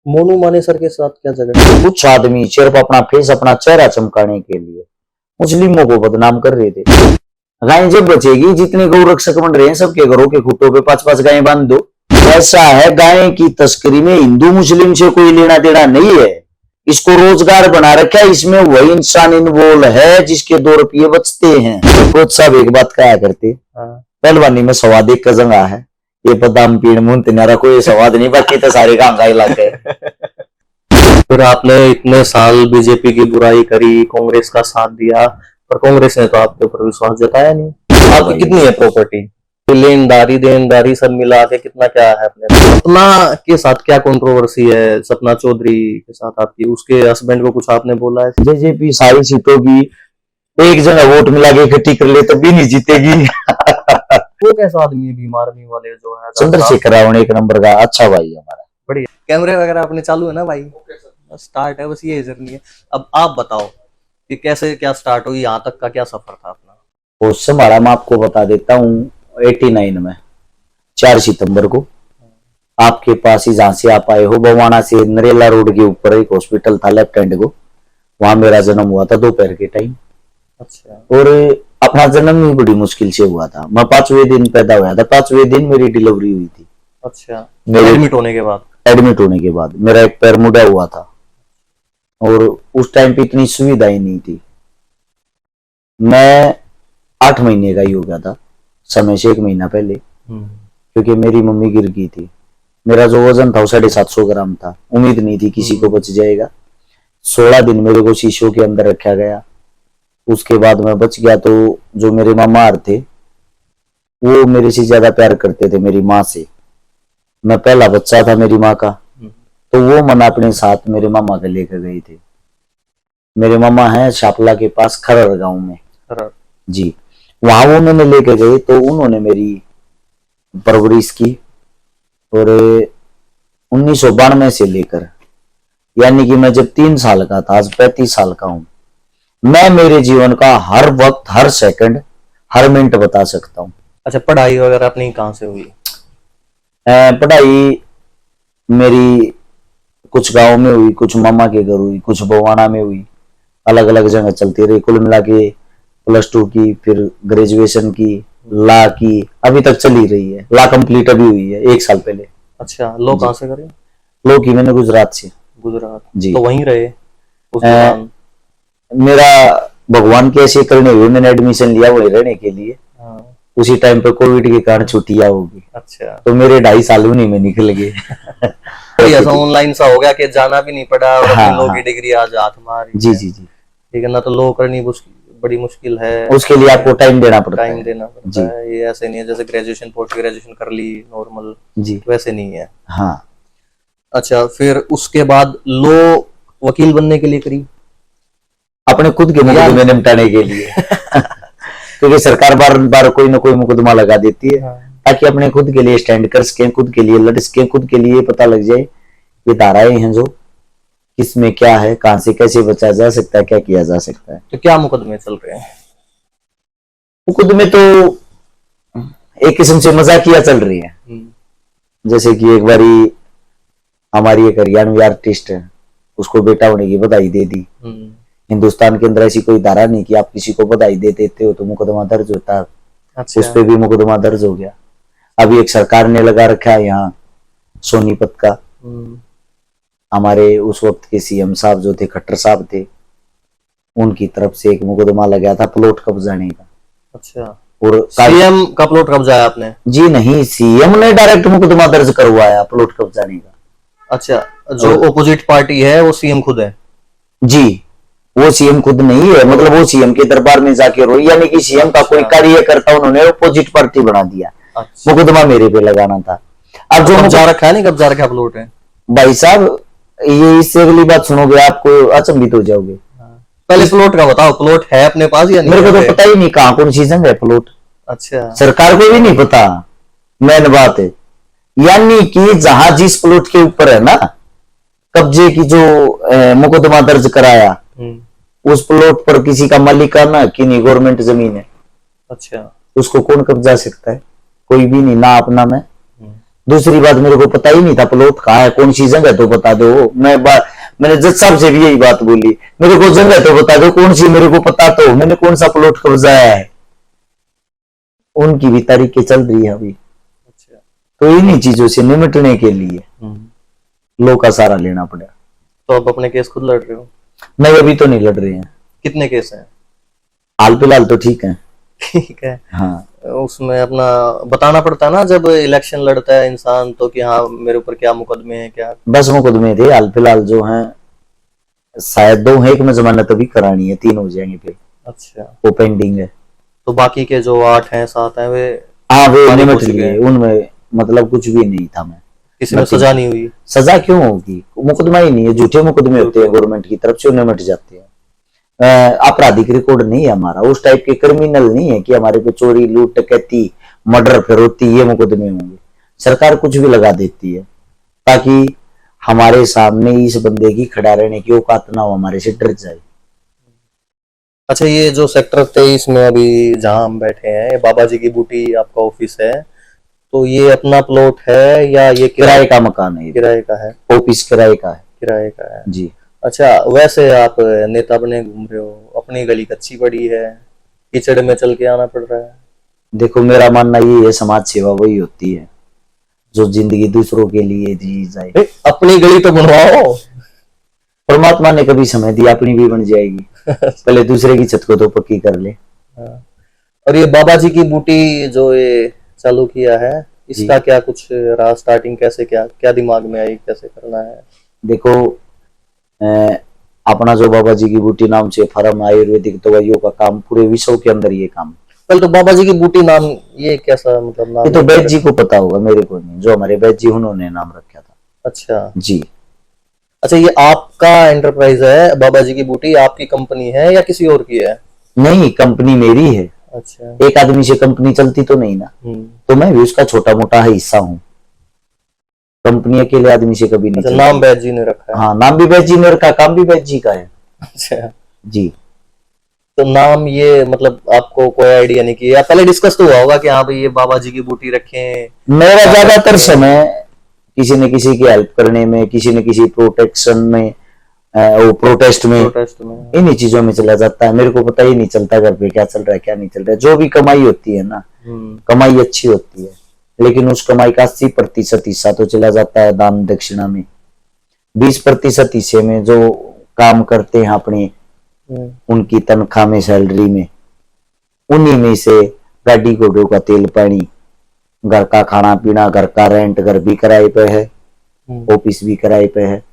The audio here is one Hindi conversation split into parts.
मोनू मानेसर के साथ क्या झगड़ा? कुछ आदमी सिर्फ अपना फेस, अपना चेहरा चमकाने के लिए मुस्लिमों को बदनाम कर रहे थे। गाय जब बचेगी, जितने गौ रक्षक बन रहे हैं सबके घरों के खुटों पे 5-5 गायें बांध दो। ऐसा है, गाय की तस्करी में हिंदू मुस्लिम से कोई लेना देना नहीं है। इसको रोजगार बना रखा है, इसमें वही इंसान इन्वॉल्व है जिसके 2 रुपये बचते हैं। कोच साहब एक बात कहा करते, पहलवानी में स्वाद एक कजंगा है, ये बादाम पीण मुंह तेरा कोई स्वाद नहीं, बाकी तो सारे गांगा इलाके। फिर आपने इतने साल बीजेपी की बुराई करी, कांग्रेस का साथ दिया, पर कांग्रेस ने तो आपके ऊपर विश्वास जताया नहीं। आपकी कितनी है प्रॉपर्टी, लेनदारी देनदारी सब मिला के कितना क्या है अपने? सपना के साथ क्या कंट्रोवर्सी है? सपना चौधरी के साथ आपकी, उसके हस्बैंड को कुछ आपने बोला है? बीजेपी सारी सीटों की एक जगह वोट मिला के इकट्ठी कर ले तब भी नहीं जीतेगी। वो कैसा आदमी है, बीमार नहीं वाले जो है? चंद्रशेखर रावण एक नंबर का अच्छा भाई है हमारा। बढ़िया। कैमरे वगैरह अपने चालू है ना भाई? स्टार्ट है, बस ये जर्नी है। अब आप बताओ कि कैसे क्या स्टार्ट हुई, यहाँ तक का क्या सफर था अपना? उससे हमारा मैं आपको बता देता हूँ, 89 में 4 सितंबर को आपके पास ही, जहां से आप आए हो, बवाना से नरेला रोड के ऊपर एक हॉस्पिटल था लेफ्ट हैंड को, वहां मेरा जन्म हुआ था दोपहर के टाइम। अच्छा। और अपना जन्म भी बड़ी मुश्किल से हुआ था। मैं 5वें दिन पैदा हुआ था, 5वें दिन मेरी डिलीवरी हुई थी। अच्छा। एडमिट होने के बाद? एडमिट होने के बाद मेरा एक पैर मुड़ा हुआ था, और उस टाइम पे इतनी सुविधाएं नहीं थी। मैं 8 महीने का ही हो गया था, समय से 1 महीना पहले, क्योंकि मेरी मम्मी गिर गई थी। मेरा जो वजन था वो 750 ग्राम था। उम्मीद नहीं थी किसी को बच जाएगा। 16 दिन मेरे को शीशों के अंदर रखा गया। उसके बाद मैं बच गया। तो जो मेरे मामा थे वो मेरे से ज्यादा प्यार करते थे मेरी माँ से। मैं पहला बच्चा था मेरी माँ का, तो वो मन अपने साथ मेरे मामा के लेकर गए थे। मेरे मामा हैं शापला के पास खरड़ गांव में जी, वहां वो मैंने लेके गए, तो उन्होंने मेरी परवरिश की। और 1992 से लेकर, यानी कि मैं जब 3 साल का था, आज 35 साल का हूं, मैं मेरे जीवन का हर वक्त, हर सेकंड, हर मिनट बता सकता हूं। अच्छा, पढ़ाई वगैरह अपनी कहाँ से हुई? पढ़ाई मेरी कुछ गांव में हुई, कुछ मामा के घर हुई, कुछ बवाना में हुई, अलग अलग जगह चलती रही। कुल मिला के +2 की, फिर ग्रेजुएशन की, लॉ की, अभी तक चली रही है। लॉ कंप्लीट अभी हुई है 1 साल पहले। अच्छा, लॉ कहाँ से करे? लॉ की मैंने गुजरात से। गुजरात जी। तो वहीं रहे उस मेरा भगवान के ऐसे करने हुए मैंने एडमिशन लिया वहीं रहने के लिए। उसी टाइम पे कोविड के कारण छुट्टियां होगी। अच्छा। तो मेरे 2.5 साल उन्हीं में निकल गए। तो ऐसा ऑनलाइन सा हो गया कि जाना भी नहीं पड़ा, और अपनी लॉ की डिग्री आज हाथ में आ रही है। जी जी जी, ठीक है ना। तो लॉ करनी बड़ी मुश्किल है, उसके लिए आपको टाइम देना पड़ता है। टाइम देना पड़ता है। ये ऐसे नहीं है जैसे ग्रेजुएशन पोस्ट ग्रेजुएशन कर ली नॉर्मल जी, वैसे नहीं है। हाँ। अच्छा, फिर उसके बाद लॉ वकील बनने के लिए करी? अपने खुद के मुकदमे निपटाने के लिए। क्योंकि सरकार बार बार कोई ना कोई मुकदमा लगा देती है, ताकि अपने खुद के लिए स्टैंड कर सके, खुद के लिए लड़ सके, खुद के लिए पता लग जाए ये धाराएं हैं जो किसमें क्या है, कहां से कैसे बचा जा सकता है, क्या किया जा सकता है। तो क्या मुकदमे चल रहे हैं? मुकदमे तो एक किस्म से मजाकिया चल रही है। जैसे कि एक बारी हमारी एक हरियाणवी आर्टिस्ट है, उसको बेटा होने की बधाई दे दी। हिंदुस्तान के अंदर ऐसी कोई धारा नहीं कि आप किसी को बधाई दे देते हो तो मुकदमा दर्ज होता है। अच्छा। उस पे भी मुकदमा दर्ज हो गया। अभी एक सरकार ने लगा रखा है यहाँ सोनीपत का, हमारे उस वक्त के सीएम साहब जो थे, खट्टर साहब थे, उनकी तरफ से एक मुकदमा लगा था प्लॉट कब्जाने का। अच्छा। और सीएम का प्लॉट कब्जाया आपने? जी नहीं, सीएम ने डायरेक्ट मुकदमा दर्ज करवाया प्लॉट कब्जाने का। अच्छा, जो ऑपोजिट पार्टी है वो सीएम खुद है? जी, वो सीएम खुद नहीं है, मतलब वो सीएम के दरबार में जाके रोई, यानी कि सीएम का कोई कार्यकर्ता उन्होंने अपोजिट पार्टी बना दिया। अच्छा। मुकदमा मेरे पे लगाना था। अब जो कब्जा रखा है, नहीं कब्जा रखा प्लॉट है भाई साहब, ये इससे अगली बात सुनोगे आपको अचंभित हो जाओगे। पहले प्लॉट का बताओ, प्लॉट है अपने पास या नहीं? मेरे को तो पता ही नहीं कहाँ कौन सी जगह है प्लॉट। अच्छा। सरकार को भी नहीं पता, मेन बात है। यानी कि जहां जिस प्लॉट के ऊपर है ना कब्जे की जो मुकदमा दर्ज कराया, उस प्लॉट पर किसी का मालिकाना कि नहीं, गवर्नमेंट जमीन है। अच्छा। उसको कौन कब्जा सकता है? कोई भी नहीं, ना अपना मैं दूसरी बात, मेरे को पता ही नहीं था प्लॉट कहाँ है, कौन सी जगह तो बता दो। मैंने जज साहब से भी यही बात बोली, मेरे को जगह तो बता दो कौन सी, मेरे को पता तो, मैंने कौन सा प्लॉट कब्जाया है। उनकी भी तारीखें चल रही है अभी। अच्छा। तो इन्हीं चीजों से निपटने के लिए लो का सहारा लेना पड़ा। तो अब अपने केस खुद लड़ रहे हो? नहीं, अभी तो नहीं लड़ रहे हैं। कितने केस हैं? हाल फिलहाल तो ठीक है। ठीक है। हाँ, उसमें अपना बताना पड़ता है ना जब इलेक्शन लड़ता है इंसान, तो कि हाँ मेरे ऊपर क्या मुकदमे हैं क्या? बस मुकदमे थे हाल फिलहाल जो हैं, शायद 2 हैं, एक में जमानत अभी करानी है, 3 हो जाएंगे फिर। अच्छा। वो पेंडिंग है। तो बाकी के जो 8 हैं 7 हैं वे हाँ, वे फारिग हो निपट चुके लिए, हैं? उनमें मतलब कुछ भी नहीं था। मैं किसी में सजा नहीं हुई? सजा क्यों होगी, मुकदमा ही नहीं है, झूठे मुकदमे होते हैं गवर्नमेंट की तरफ से, उन्हें निपट जाते हैं। आपराधिक रिकॉर्ड नहीं है हमारा, उस टाइप के क्रिमिनल नहीं है कि हमारे पे चोरी लूट डकैती मर्डर फिरौती ये मुकदमे होंगे। सरकार कुछ भी लगा देती है ताकि हमारे सामने इस बंदे की खड़ा रहने की औकात ना हो, हमारे से डर जाए। अच्छा, ये जो सेक्टर 23 में अभी जहां हम बैठे हैं, ये बाबा जी की बूटी आपका ऑफिस है, तो ये अपना प्लॉट है या ये किराए का मकान है, किराए का है? ऑफिस किराए का है। किराए का है जी। अच्छा, वैसे आप नेता बने घूम रहे हो, अपनी गली कच्ची पड़ी है, कीचड़ में चल के आना पड़ रहा है। देखो, मेरा मानना ये है, समाज सेवा वही होती है जो जिंदगी दूसरों के लिए जी जाए। अपनी गली तो बनवाओ। परमात्मा ने कभी समय दिया, अपनी भी बन जाएगी। पहले दूसरे की छत को तो पक्की कर ले। और ये बाबा जी की बूटी जो ये चालू किया है, इसका क्या कुछ रहा स्टार्टिंग, कैसे क्या क्या दिमाग में आई, कैसे करना है? देखो, अपना जो बाबा जी की बूटी नाम से फर्म आयुर्वेदिक दवाइयों का काम पूरे विश्व के अंदर ये काम। कल तो बाबा जी की बूटी नाम ये कैसा मतलब नाम? ये तो वैद्य जी को पता होगा, मेरे को नहीं, जो हमारे वैद्य जी उन्होंने नाम रखा था। अच्छा जी। अच्छा, ये आपका एंटरप्राइज है बाबा जी की बूटी, आपकी कंपनी है या किसी और की है? नहीं, कंपनी मेरी है। अच्छा। एक आदमी से कंपनी चलती तो नहीं ना, तो मैं भी उसका छोटा मोटा हिस्सा हूँ। कंपनी अकेले आदमी से कभी नहीं अच्छा, चलती। नाम वैद्य जी ने रखा है? हाँ, नाम भी वैद्य जी ने रखा, काम भी वैद्य जी का है। अच्छा। जी। तो नाम ये मतलब आपको कोई आइडिया नहीं किया, पहले डिस्कस तो हुआ होगा कि हाँ भाई ये बाबा जी की बूटी रखें? मेरा ज्यादातर समय किसी न किसी की हेल्प करने में, किसी न किसी प्रोटेक्शन में, वो प्रोटेस्ट में, इन्हीं चीजों में चला जाता है। मेरे को पता ही नहीं चलता घर पे क्या चल रहा है क्या नहीं चल रहा है। जो भी कमाई होती है ना, कमाई अच्छी होती है, लेकिन उस कमाई का 80% हिस्सा तो चला जाता है दान दक्षिणा में। 20% हिस्से में जो काम करते हैं अपने, उनकी तनख्वाह में, सैलरी में, उन्हीं में से गाड़ी घोड़ों का तेल पानी, घर का खाना पीना, घर का रेंट, घर भी किराए पे है, ऑफिस भी किराए पे है।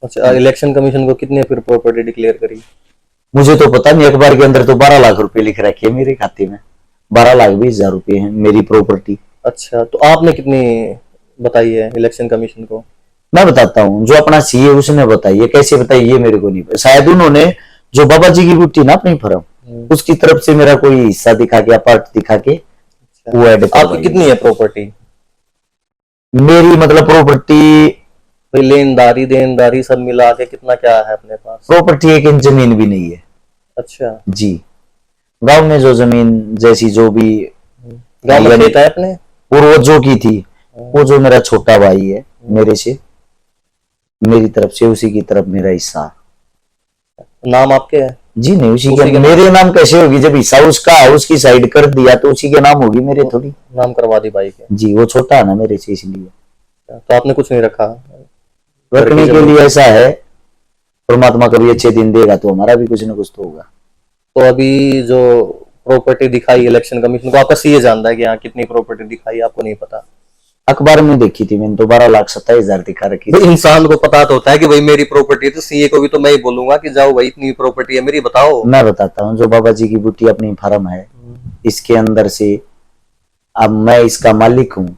अच्छा, इलेक्शन कमीशन को कितने फिर प्रॉपर्टी डिक्लेयर करी? मुझे तो पता नहीं, अखबार के अंदर तो 12 लाख रुपए लिख रखे हैं मेरे खाते में। 12,20,000 रुपए है मेरी प्रॉपर्टी। अच्छा, तो आपने कितनी बताई है इलेक्शन कमीशन को? मैं बताता हूँ, जो अपना सीए उसने बताई है, कैसे बताई ये मेरे को नहीं पता। शायद उन्होंने जो बाबा जी की बूटी ना अपनी फर्म, उसकी तरफ से मेरा कोई हिस्सा दिखा के, पार्ट दिखा के वो ऐड करवाई। आपकी कितनी है प्रॉपर्टी? मेरी मतलब प्रॉपर्टी, लेनदारी देनदारी सब मिला के कितना क्या है अपने पास? प्रॉपर्टी 1 इंच जमीन भी नहीं है। अच्छा। जी। गांव में जो जमीन जैसी जो भी गांव में खेत है अपने, पूर्वजों की थी, वो जो मेरा छोटा भाई है मेरे से, मेरी तरफ से उसी की तरफ मेरा हिस्सा। नाम आपके है? जी नहीं, उसी के मेरे नाम कैसे होगी? जब हिस्सा उसका उसकी साइड कर दिया तो उसी के नाम होगी, मेरे थोड़ी। नाम करवा दी भाई के? जी, वो छोटा है ना मेरे से, इसलिए। तो आपने कुछ नहीं रखा? रखने के लिए ऐसा है, परमात्मा कभी अच्छे दिन देगा तो हमारा भी कुछ ना कुछ तो होगा। तो अभी जो प्रॉपर्टी दिखाई इलेक्शन कमीशन को, आपका सीए जानता है कि हाँ कितनी प्रॉपर्टी दिखाई, आपको नहीं पता? अखबार में देखी थी मैंने तो 12,27,000 दिखा रखी थी। इंसान को पता तो होता है कि भाई मेरी प्रॉपर्टी है, तो सीए को भी तो मैं ही बोलूंगा कि जाओ भाई इतनी प्रॉपर्टी है मेरी, बताओ। मैं बताता हूँ, जो बाबा जी की बूटी अपनी फर्म है, इसके अंदर से अब मैं इसका मालिक हूँ,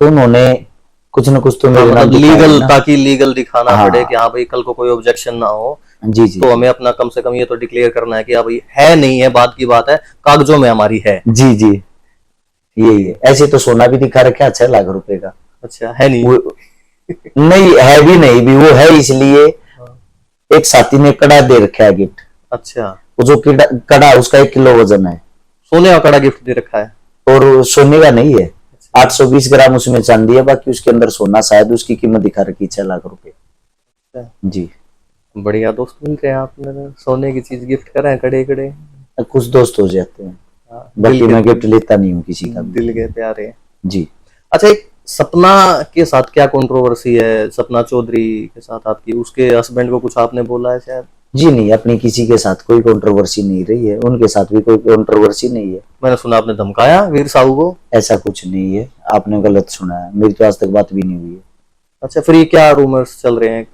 तो उन्होंने कुछ न कुछ तो मेरे नाम लीगल, ताकि लीगल दिखाना पड़े कि हाँ भाई कल को कोई ऑब्जेक्शन ना हो। जी जी। तो हमें अपना कम से कम ये तो डिक्लेयर करना है कि हाँ भाई है नहीं है, बात की बात है, कागजों में हमारी है। जी जी, यही है। ऐसे तो सोना भी दिखा रखा है 6 लाख रुपए का। अच्छा, है नहीं? नहीं है भी, नहीं भी, वो है इसलिए एक साथी ने कड़ा दे रखा है गिफ्ट। अच्छा। वो जो कड़ा उसका 1 किलो वजन है। सोने का कड़ा गिफ्ट दे रखा है? और सोने का नहीं है, 820 ग्राम उसमें चांदी है, बाकी उसके अंदर सोना, शायद उसकी कीमत दिखा रखी 6 लाख रुपए। जी बढ़िया दोस्त मिलते हैं आपने, सोने की चीज गिफ्ट करें कड़े कड़े। कुछ दोस्त हो जाते हैं, हाँ, बाकी दिल मैं के गिफ्ट लेता नहीं हूँ किसी का भी। दिल के प्यारे। जी अच्छा, एक सपना के साथ क्या कंट्रोवर्सी है? सपना चौधरी के साथ आपकी, उसके हस्बैंड को कुछ आपने बोला है शायद? जी नहीं, अपनी किसी के साथ कोई कंट्रोवर्सी नहीं रही है, उनके साथ भी कोई कंट्रोवर्सी नहीं है। मैंने सुना आपने धमकाया वीर साहू को। ऐसा कुछ नहीं है, आपने गलत सुना है, मेरी तो आज तक बात भी नहीं हुई है। अच्छा, फिर ये क्या रूमर्स चल रहे हैं?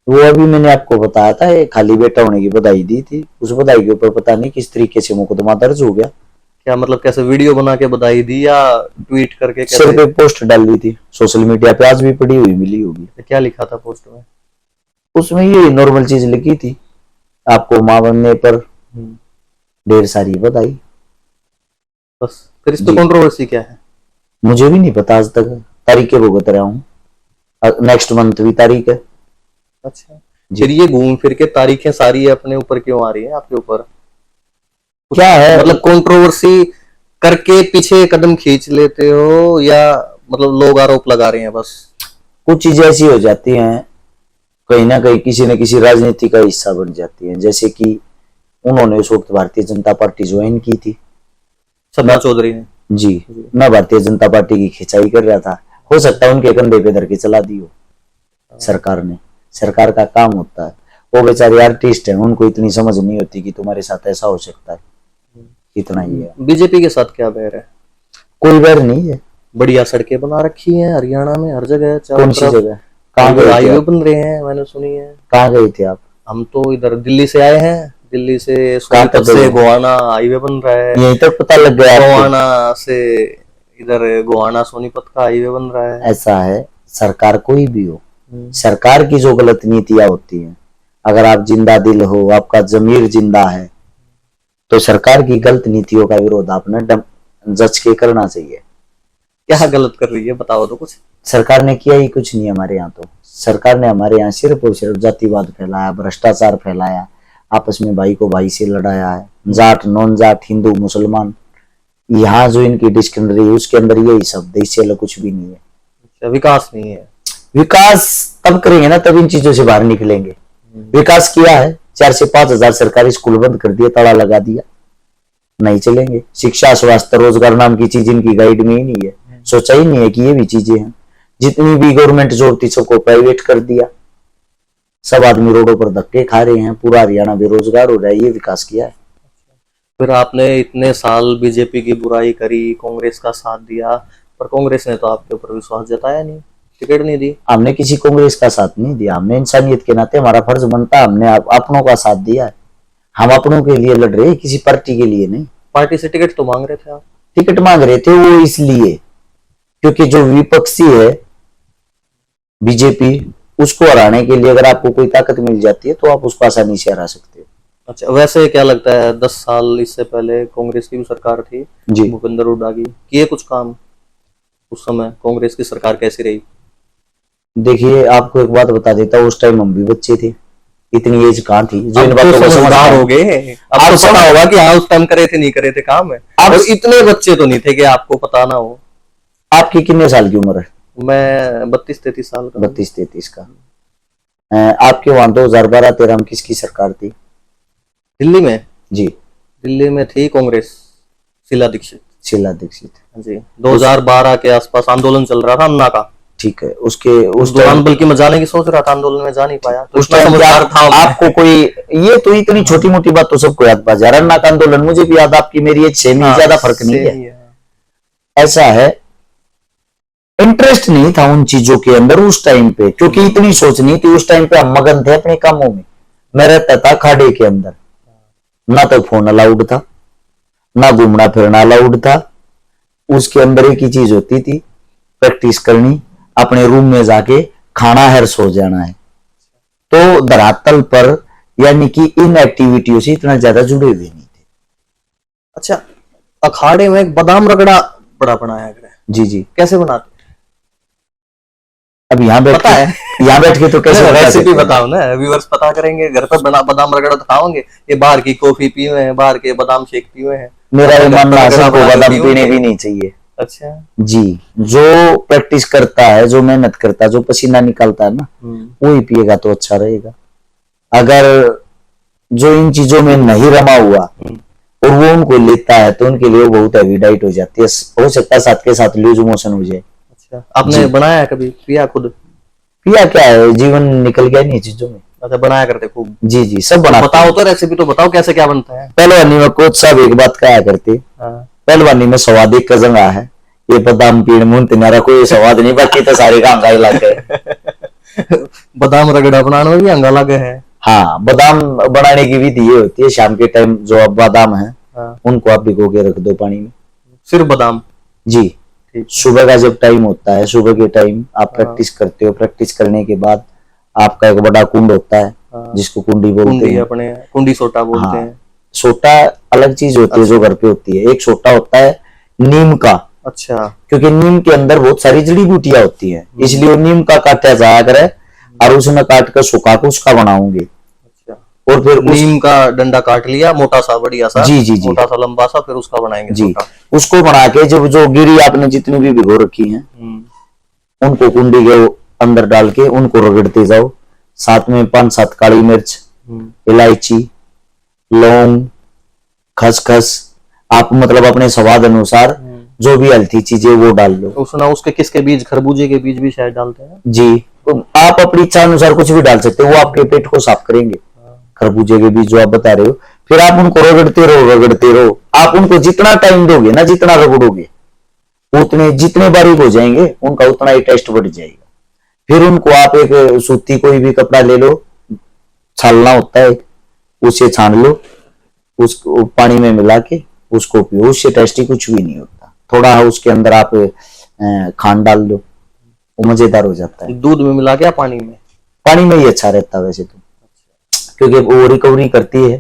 वो अभी मैंने आपको बताया था, ये खाली बेटा होने की बधाई दी थी, उस बधाई के ऊपर पता नहीं किस तरीके से मुकदमा दर्ज हो गया। क्या मतलब, कैसे वीडियो बना के बधाई दी या ट्वीट करके? सिर पे पोस्ट डाल दी थी सोशल मीडिया पे, आज भी पड़ी हुई मिली होगी। क्या लिखा था पोस्ट में? उसमें ये नॉर्मल चीज लिखी थी, आपको मां बनने पर ढेर सारी बधाई, बस। फिर इस पे कंट्रोवर्सी क्या है? मुझे भी नहीं पता आज तक, तारीखें भुगत रहा हूँ, नेक्स्ट मंथ भी तारीख है। अच्छा, फिर ये घूम फिर के तारीखें सारी अपने ऊपर क्यों आ रही है, आपके ऊपर? क्या है मतलब कंट्रोवर्सी करके पीछे कदम खींच लेते हो, या मतलब लोग आरोप लगा रहे हैं बस? कुछ चीजें ऐसी हो जाती हैं, कहीं ना कहीं किसी न किसी राजनीति का हिस्सा बन जाती है। जैसे कि उन्होंने उस वक्त भारतीय जनता पार्टी ज्वाइन की थी, सपना चौधरी ने। जी, मैं भारतीय जनता पार्टी की खिंचाई कर रहा था, हो सकता है उनके कंधे पे धर के चला दी हो सरकार ने। सरकार का काम होता है, वो बेचारे आर्टिस्ट हैं, उनको इतनी समझ नहीं होती कि तुम्हारे साथ ऐसा हो सकता है, इतना ही है। बीजेपी के साथ क्या बैर है? कोई बैर नहीं है। बढ़िया सड़कें बना रखी हैं हरियाणा में, हर जगह। कौन सी जगह, कहाँ गए थे हाईवे आप? बन रहे हैं, मैंने सुनी है। कहाँ गए थे आप? हम तो इधर दिल्ली से आए हैं, दिल्ली से कहाँ तक सोनीपत से गए? गोहाना हाईवे बन रहा है। यहीं तक पता लग गया आपको? गोहाना से इधर गोहाना सोनीपत का हाईवे बन रहा है। ऐसा है, सरकार कोई भी हो, सरकार की जो गलत नीतियां होती हैं, अगर आप जिंदा दिल हो, आपका जमीर जिंदा है, तो सरकार की गलत नीतियों का विरोध आपने जच के करना चाहिए। क्या गलत कर रही है, बताओ तो कुछ। सरकार ने किया ही कुछ नहीं हमारे यहाँ, तो सरकार ने हमारे यहाँ सिर्फ और सिर्फ जातिवाद फैलाया, भ्रष्टाचार फैलाया, आपस में भाई को भाई से लड़ाया है, जाट नॉन जाट, हिंदू मुसलमान, यहाँ जो इनकी डिक्शनरी है उसके अंदर यही शब्द है, इससे अलग कुछ भी नहीं है। विकास नहीं है। विकास तब करेंगे ना, तब इन चीजों से बाहर निकलेंगे। विकास किया है, 4 से 5 हजार सरकारी स्कूल बंद कर दिया, ताला लगा दिया, नहीं चलेंगे। शिक्षा, स्वास्थ्य, रोजगार नाम की चीज इनकी गाइड में ही नहीं है, सोचा ही नहीं है कि ये भी चीजें हैं। जितनी भी गवर्नमेंट जॉब थी सबको प्राइवेट कर दिया, सब आदमी रोडों पर धक्के खा रहे हैं, पूरा हरियाणा बेरोजगार हो रहा है, ये विकास किया है। फिर आपने इतने साल बीजेपी की बुराई करी, कांग्रेस का साथ दिया, पर कांग्रेस ने तो आपके ऊपर विश्वास जताया नहीं, टिकट नहीं दी। हमने किसी कांग्रेस का साथ नहीं दिया, हमने इंसानियत के नाते हमारा फर्ज बनता है, हमने अपनों का साथ दिया है। हम अपनों के लिए लड़ रहे हैं, किसी पार्टी के लिए नहीं। पार्टी से टिकट तो मांग रहे थे आप? टिकट मांग रहे थे वो इसलिए क्योंकि जो विपक्षी है बीजेपी, उसको हराने के लिए अगर आपको कोई ताकत मिल जाती है तो आप उसको आसानी से हरा सकते हो। अच्छा, वैसे क्या लगता है 10 साल इससे पहले कांग्रेस की भी सरकार थी जी, भूपेंद्र हुड्डा की, किए कुछ काम? उस समय कांग्रेस की सरकार कैसी रही? देखिए आपको एक बात बता देता हूँ, उस टाइम हम भी बच्चे थे, इतनी एज कहाँ थी जो इन अब बातों तो को समझदार हो गए, अब तो पता होगा कि हाँ उस टाइम करे थे नहीं करे थे काम है। और इतने बच्चे तो नहीं थे कि आपको पता ना हो। आपकी कितने साल की उम्र है? मैं 32-33 साल का। 32-33 का। आपके वहां 2012-13 में किसकी सरकार थी दिल्ली में? जी, दिल्ली में थी कांग्रेस, शीला दीक्षित। शीला दीक्षित जी, 2012 के आसपास आंदोलन चल रहा था अन्ना का। ठीक है, उसके उस दौरान बल्कि मैं जाने की सोच रहा था आंदोलन में, जा नहीं पाया। तो उस टाइम आपको कोई, ये तो इतनी छोटी मोटी बात तो सबको याद पा जा रहा है। अन्ना का आंदोलन मुझे भी याद, आपकी मेरी एज सेम ही, ज्यादा फर्क नहीं है। ऐसा है, इंटरेस्ट नहीं था उन चीजों के अंदर उस टाइम पे, क्योंकि इतनी सोच नहीं थी उस टाइम पे, हम मगन थे अपने कामों में। मैं रहता था खाड़े के अंदर, ना तो फोन अलाउड था, ना घूमना फिरना अलाउड था। उसके अंदर एक ही चीज होती थी, प्रैक्टिस करनी, अपने रूम में जाके खाना है, सो जाना है। तो धरातल पर यानी कि इन एक्टिविटियों से इतना ज्यादा जुड़े हुए नहीं थे। अच्छा, अखाड़े में एक बादाम रगड़ा बड़ा बनाया गया है। जी जी, कैसे बनाते? अब यहाँ बैठ पता है? यहाँ बैठ के तो कैसे रेसिपी बताओ ना, व्यूअर्स पता करेंगे। घर पर बना बादाम रगड़ा तो खाओगे, ये बाहर की कॉफी पिए हैं, बाहर के बादाम शेक पिए हैं। मेरा ये मानना है सबको बादाम पीने भी नहीं चाहिए। अच्छा। जी, जो प्रैक्टिस करता है, जो मेहनत करता है, जो पसीना निकालता है ना, वही पिएगा तो अच्छा रहेगा। अगर जो इन चीजों में नहीं रमा हुआ और वो उनको लेता है तो उनके लिए वो बहुत हैवी डाइट हो जाती है, हो सकता है साथ के साथ लूज मोशन हो जाए। अच्छा, आपने बनाया है कभी, पिया खुद? पिया क्या है, जीवन निकल गया नहीं चीजों में। अच्छा, बनाया करते खूब? जी जी, सब बनाते बताओ हैं। तो, रेसिपी तो बताओ कैसे क्या बनता है। पहलवानी में कोच साहब एक बात कहा करते, हाँ। पहलवानी में स्वाद एक का जंगा है, ये बादाम पीण मुंह तुम्हारा कोई स्वाद नहीं, बाकी तो सारे का अंगा लग गए। बादाम रगड़ा बनाने में भी अंगा लगे है। हाँ, बादाम बनाने की विधि ये होती है, शाम के टाइम जो आप बादाम है उनको आप भिगो के रख दो पानी में। सिर्फ बादाम? जी, सुबह का जब टाइम होता है, सुबह के टाइम आप प्रैक्टिस करते हो, प्रैक्टिस करने के बाद आपका एक बड़ा कुंड होता है जिसको कुंडी बोलते हैं, अपने कुंडी सोटा बोलते हैं। सोटा अलग चीज होती है जो घर पे होती है, एक सोटा होता है नीम का। अच्छा। क्योंकि नीम के अंदर बहुत सारी जड़ी बूटियां होती है, इसलिए वो नीम का काटा जाया करे और उसमें काट कर सुखा के उसका बनाऊंगे। और फिर नीम का डंडा काट लिया, मोटा सा, बढ़िया सा, जी जी जी, मोटा सा लंबा सा, फिर उसका बनाएंगे जी। उसको बना के जब जो गिरी आपने जितनी भी भिगो रखी हैं उनको कुंडी के अंदर डाल के उनको रगड़ते जाओ, साथ में 5-7 काली मिर्च, इलायची, लौंग, खसखस, आप मतलब अपने स्वाद अनुसार जो भी हेल्थी चीजें वो डाल लो। उसने उसके किसके बीज, खरबूजे के बीज भी शायद डालते हैं? जी, तो आप अपनी इच्छा अनुसार कुछ भी डाल सकते हो, वो आपके पेट को साफ करेंगे। खरबूजे के बीज जो आप बता रहे हो, फिर आप उनको रगड़ते रहो, रगड़ते रहो। आप उनको जितना टाइम दोगे ना, जितना रगड़ोगे उतने, जितने बारीक हो जाएंगे उनका उतना ही टेस्ट बढ़ जाएगा। फिर उनको आप एक सूती कोई भी कपड़ा ले लो, छालना होता है, उसे छान लो, उसको पानी में मिला के उसको पियो, उससे टेस्टी कुछ भी नहीं होता। थोड़ा उसके अंदर आप खांड डाल दो, वो मजेदार हो जाता है। दूध में मिला के या पानी में? पानी में ही अच्छा रहता है वैसे तो, क्योंकि वो रिकवरी करती है,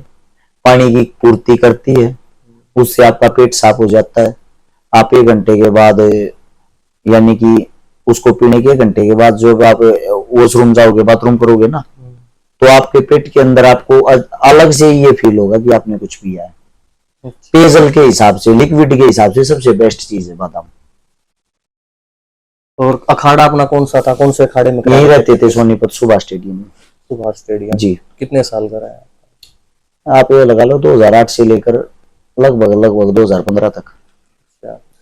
पानी की पूर्ति करती है, उससे आपका पेट साफ हो जाता है। आप 1 घंटे के बाद, यानी कि उसको पीने के 1 घंटे के बाद जब आप वॉशरूम जाओगे, बाथरूम करोगे ना, तो आपके पेट के अंदर आपको अलग से ये फील होगा कि आपने कुछ पिया है। पेयजल के हिसाब से, लिक्विड के हिसाब से सबसे बेस्ट चीज है बादाम। और अखाड़ा अपना कौन सा था, कौन से अखाड़े में? यही रहते थे सोनीपत सुभाष स्टेडियम में। सुभाष स्टेडियम जी। कितने साल का रहा? आप ये लगा लो 2008 से लेकर लगभग 2015 तक।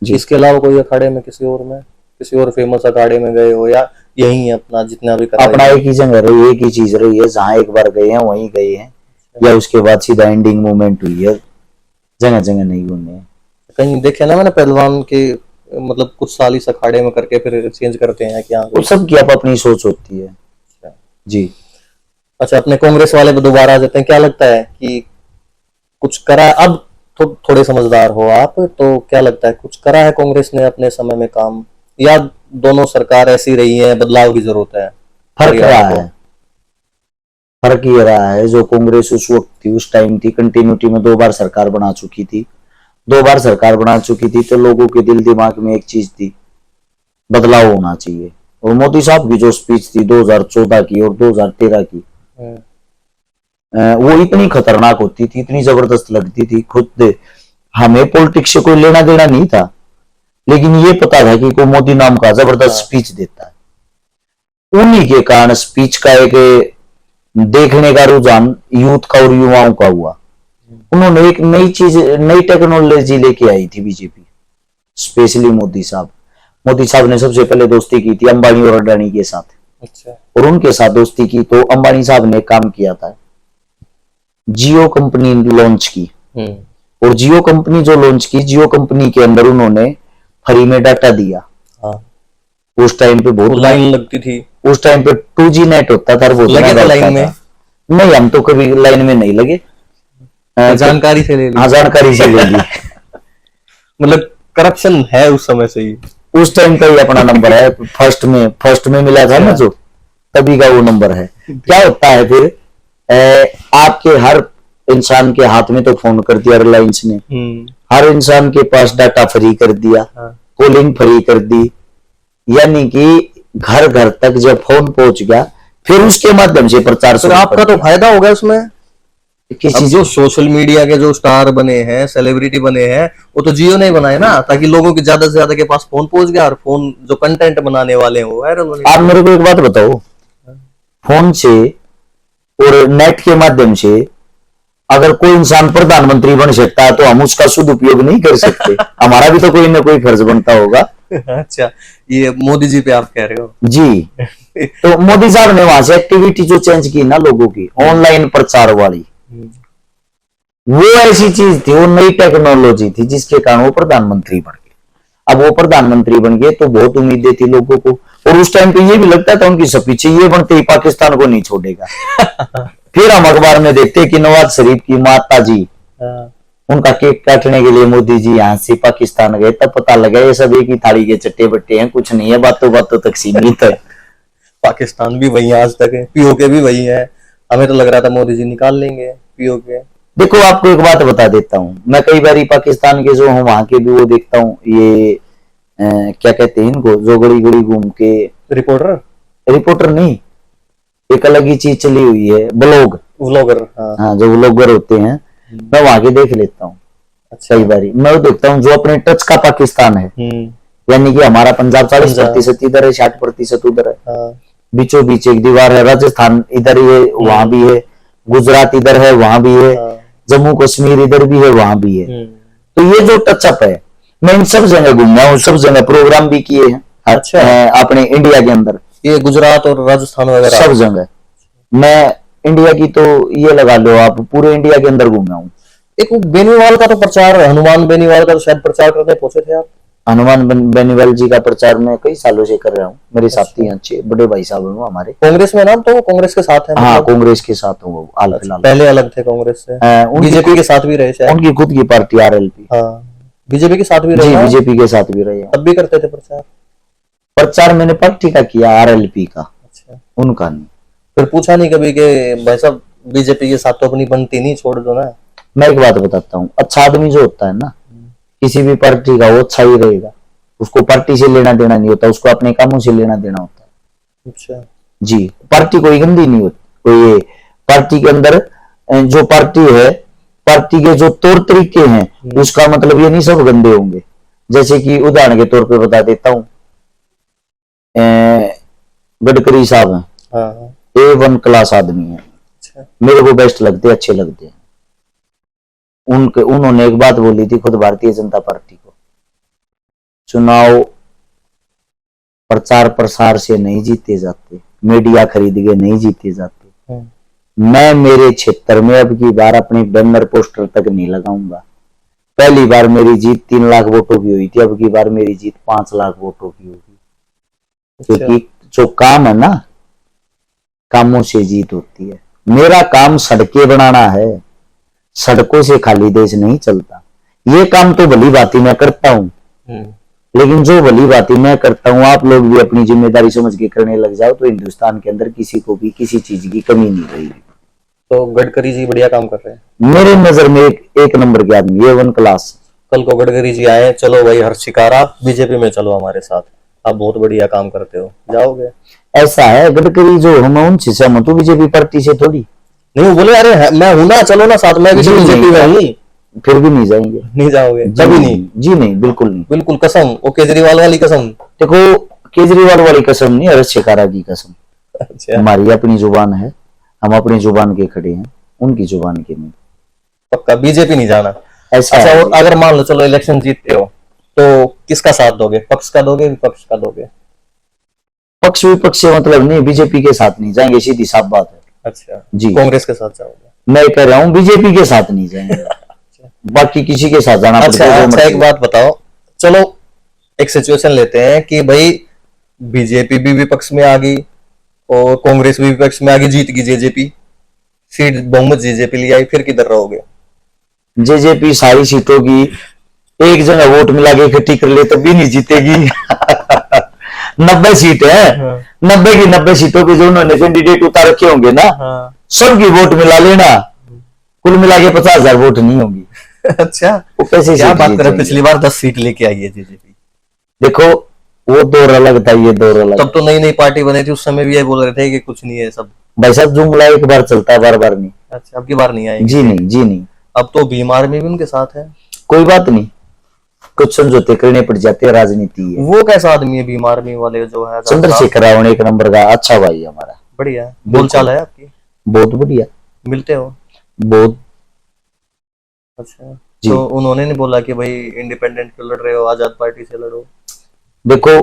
जी। इसके अलावा कोई अखाड़े में, किसी और फेमस अखाड़े में गए हो, या यही है अपना जितना भी करा? अपना एक ही जगह रही, एक ही चीज रही है, जहाँ एक बार गए हैं वहीं गए हैं, या उसके बाद सीधा एंडिंग मोमेंट हुई है, जगह जगह नहीं घूमने। कहीं देखे ना मैंने पहलवान के, मतलब कुछ साल इस अखाड़े में करके फिर चेंज करते हैं क्या? वो सबकी अपनी सोच होती है। जी। अच्छा, अपने कांग्रेस वाले दोबारा आ जाते हैं, क्या लगता है कि कुछ करा? अब थोड़े समझदार हो आप, तो क्या लगता है कुछ करा है कांग्रेस ने अपने समय में काम, या दोनों सरकार ऐसी रही है, बदलाव की जरूरत है? फर्क ये रहा है, जो कांग्रेस उस वक्त थी, उस टाइम थी, कंटिन्यूटी में 2 बार सरकार बना चुकी थी, 2 बार सरकार बना चुकी थी, तो लोगों के दिल दिमाग में एक चीज थी, बदलाव होना चाहिए। और मोदी साहब की जो स्पीच थी 2014 की और 2013 की, वो इतनी खतरनाक होती थी, इतनी जबरदस्त लगती थी। खुद हमें पॉलिटिक्स से कोई लेना देना नहीं था, लेकिन ये पता था कि कोई मोदी नाम का जबरदस्त स्पीच देता है। उन्हीं के कारण स्पीच का एक देखने का रुझान यूथ का और युवाओं का हुआ। उन्होंने एक नई चीज, नई टेक्नोलॉजी लेके आई थी बीजेपी, स्पेशली मोदी साहब ने सबसे पहले दोस्ती की थी अंबानी और अडानी के साथ। अच्छा। और उनके साथ दोस्ती की तो अंबानी साहब ने काम किया था, जियो कंपनी लॉन्च की। और जियो कंपनी जो लॉन्च की, जियो कंपनी के अंदर उन्होंने फ्री में डाटा दिया। उस टाइम पे बहुत लाइन लगती थी, उस टाइम पे 2G नेट होता था, वो लगे थे लाइन में? नहीं, हम तो कभी लाइन में नहीं लगे, जानकारी से ले ली। हाँ, जानकारी से ले ली। मतलब करप्शन है उस समय से ही, उस टाइम का ही अपना नंबर है, फर्स्ट में मिला था ना जो, तभी का वो नंबर है। क्या होता है फिर, आपके हर इंसान के हाथ में तो फोन कर दिया रिलायंस ने, हर इंसान के पास डाटा फ्री कर दिया, कॉलिंग फ्री कर दी, यानी कि घर घर तक जब फोन पहुंच गया, फिर उसके माध्यम से प्रचार। तो आपका तो फायदा हो गया उसमें, किस अब चीज जो सोशल मीडिया के जो स्टार बने हैं, सेलिब्रिटी बने हैं, वो तो जियो ने ही बनाए ना, ताकि लोगों की ज्यादा से ज्यादा के पास फोन पहुंच गया और फोन जो कंटेंट बनाने वाले हैं वो वायरल होने आप लगे। मेरे को एक बात बताओ, फोन से और नेट के माध्यम से अगर कोई इंसान प्रधानमंत्री बन सकता है तो हम उसका सदुपयोग नहीं कर सकते? हमारा भी तो कोई ना कोई फर्ज बनता होगा। अच्छा, ये मोदी जी पे आप कह रहे हो? जी। तो मोदी साहब ने वहां से एक्टिविटी जो चेंज की ना लोगों की, ऑनलाइन प्रचार वाली, वो ऐसी चीज थी, वो नई टेक्नोलॉजी थी जिसके कारण वो प्रधानमंत्री बन गए। अब वो प्रधानमंत्री बन गए तो बहुत उम्मीदें थी लोगों को, और उस टाइम पे ये भी लगता था उनकी सब पीछे, ये बनते ही पाकिस्तान को नहीं छोड़ेगा। फिर हम अखबार में देखते कि नवाज शरीफ की माता जी, उनका केक काटने के लिए मोदी जी यहाँ से पाकिस्तान गए, तब पता लगा ये सब एक ही थाली के चट्टे बट्टे हैं, कुछ नहीं है, बातों बातों तक सीमित है। पाकिस्तान भी वही है आज तक है, पीओके भी वही है। हमें तो लग रहा था मोदी जी निकाल लेंगे पीओके। देखो आपको एक बात बता देता हूँ, मैं कई बार पाकिस्तान के जो हूँ वहां के भी वो देखता हूँ, ये क्या कहते हैं इनको, जो गड़ी गड़ी घूम के रिपोर्टर नहीं, एक अलग ही चीज चली हुई है, व्लॉगर। हाँ, जो व्लॉगर होते हैं, मैं वहां के देख लेता हूँ। अच्छा। कई बार मैं देखता हूँ जो अपने टच का पाकिस्तान है, यानी कि हमारा पंजाब 40% इधर है, 60% उधर है, बीचों बीच एक दीवार है, राजस्थान इधर ही है वहां भी है, गुजरात इधर है वहां भी है, जम्मू कश्मीर इधर भी है वहां भी है। तो ये जो टचअप है, मैं इन सब जगह घूमा हूँ, सब जगह प्रोग्राम भी किए हैं। अच्छा। अपने इंडिया के अंदर ये गुजरात और राजस्थान वगैरह सब जगह मैं इंडिया की तो ये लगा लो आप, पूरे इंडिया के अंदर घूमा हूँ। एक बेनीवाल का तो प्रचार, हनुमान बेनीवाल का तो शायद प्रचार करने पहुंचे थे आप। हनुमान बेनीवाल जी का प्रचार मैं कई सालों से कर रहा हूँ, मेरे साथी अच्छे बड़े भाई साहब हैं हमारे। कांग्रेस में ना, तो कांग्रेस के साथ है? हाँ, कांग्रेस के साथ हूँ हाल फिलहाल। पहले अलग थे कांग्रेस से, बीजेपी के साथ भी रहे शायद। उनकी खुद की पार्टी आरएलपी। हाँ, बीजेपी के साथ भी रहे। बीजेपी के साथ भी रहे, तब भी करते थे प्रचार मैंने पार्टी का किया, आरएलपी का। अच्छा, उनका नहीं। फिर पूछा नहीं कभी कि भाई साहब बीजेपी के साथ तो अपनी बनती नहीं, छोड़ दो ना? मैं एक बात बताता हूँ, अच्छा आदमी जो होता है ना, किसी भी पार्टी का, वो अच्छा ही रहेगा, उसको पार्टी से लेना देना नहीं होता, उसको अपने कामों से लेना देना होता है। अच्छा जी, पार्टी कोई गंदी नहीं होती, कोई पार्टी के अंदर जो पार्टी है, पार्टी के जो तौर तरीके हैं, उसका मतलब ये नहीं सब गंदे होंगे। जैसे कि उदाहरण के तौर पे बता देता हूँ, गडकरी साहब हैं, A1 क्लास आदमी है। अच्छा। मेरे को बेस्ट लगते, अच्छे लगते हैं। उन्होंने एक बात बोली थी खुद भारतीय जनता पार्टी को, चुनाव प्रचार प्रसार से नहीं जीते जाते, मीडिया खरीद के नहीं जीते जाते। मैं मेरे क्षेत्र में अब की बार अपने बैनर पोस्टर तक नहीं लगाऊंगा। पहली बार मेरी जीत 3 लाख वोटों की हुई थी, अब की बार मेरी जीत 5 लाख वोटों की होगी। क्योंकि जो काम है ना, कामों से जीत होती है। मेरा काम सड़कें बनाना है, सड़कों से खाली देश नहीं चलता। ये काम तो भली बात ही मैं करता हूँ, लेकिन जो भली बातें मैं करता हूँ आप लोग भी अपनी जिम्मेदारी समझ के करने लग जाओ तो हिंदुस्तान के अंदर किसी को भी किसी चीज की कमी नहीं रहेगी। तो गडकरी जी बढ़िया काम कर रहे हैं मेरे नजर में, एक नंबर के आदमी, A1 क्लास। कल को गडकरी जी आए, चलो भाई हर्ष शिकारा बीजेपी में चलो हमारे साथ, आप बहुत बढ़िया काम करते हो, जाओगे? ऐसा है, गडकरी जो हम उनसे सहमत हूँ, बीजेपी पार्टी से थोड़ी नहीं। वो बोले अरे मैं हूं ना, चलो ना साथ में, भी बीजेपी में हूँ। फिर भी नहीं जाएंगे। नहीं जाओगे? कभी नहीं? जी नहीं, बिल्कुल नहीं, बिल्कुल कसम, वो केजरीवाल वाली कसम। देखो केजरीवाल वाली कसम नहीं, हर्ष शिकारा की कसम। अच्छा। हमारी अपनी जुबान है, हम अपनी जुबान के खड़े हैं, उनकी जुबान के नहीं। पक्का बीजेपी नहीं जाना? ऐसा। अच्छा, और अगर मान लो चलो इलेक्शन जीतते हो तो किसका साथ दोगे? पक्ष का दोगे, विपक्ष का दोगे? पक्ष विपक्ष से मतलब नहीं, बीजेपी के साथ नहीं जाएंगे, सीधी साफ बात है। अच्छा जी। कांग्रेस के साथ जाओगे? मैं कह रहा हूँ बीजेपी के साथ नहीं जाएंगे। बाकी किसी के साथ जाना पड़ता है। अच्छा एक बात बताओ, चलो एक सिचुएशन लेते हैं कि भाई बीजेपी भी विपक्ष में आ गई और कांग्रेस भी विपक्ष में आ गई, जीत गई जेजेपी, सीट बहुमत जेजेपी ले आई, फिर किधर रहोगे? जेजेपी सारी सीटों की एक जगह वोट मिला के इकट्ठी कर ले तब भी नहीं जीतेगी। 90 सीट है, 90 की 90 सीटों के जो उन्होंने कैंडिडेट उतार रखे होंगे ना, सबकी वोट मिला लेना, कुल मिला के 50,000 वोट नहीं होंगी। अच्छा, वो कैसे क्या बात करें, पिछली बार 10 सीट लेके आई है जेजेपी। देखो वो दौर अलग था, ये दौर अलग। तब तो नई नई पार्टी बनी थी, उस समय भी ये बोल रहे थे कि कुछ नहीं है, सब भाई साहब जुमला एक बार चलता है, बार बार नहीं। अच्छा, अब की बार नहीं आएंगे? जी नहीं, जी नहीं। अब तो बीमार में भी उनके साथ है। कोई बात नहीं, कुछ समझौते करने पड़ जाते हैं, राजनीति है। वो कैसा आदमी है बीमार में वाले जो है? चंद्रशेखर रावण एक नंबर का अच्छा भाई है हमारा। बढ़िया बोलचाल है आपकी? बहुत बढ़िया। मिलते हो? बहुत। अच्छा, जी। तो उन्होंने नहीं बोला कि भाई इंडिपेंडेंट क्यों लड़ रहे हो, आजाद पार्टी से लड़ो? देखो,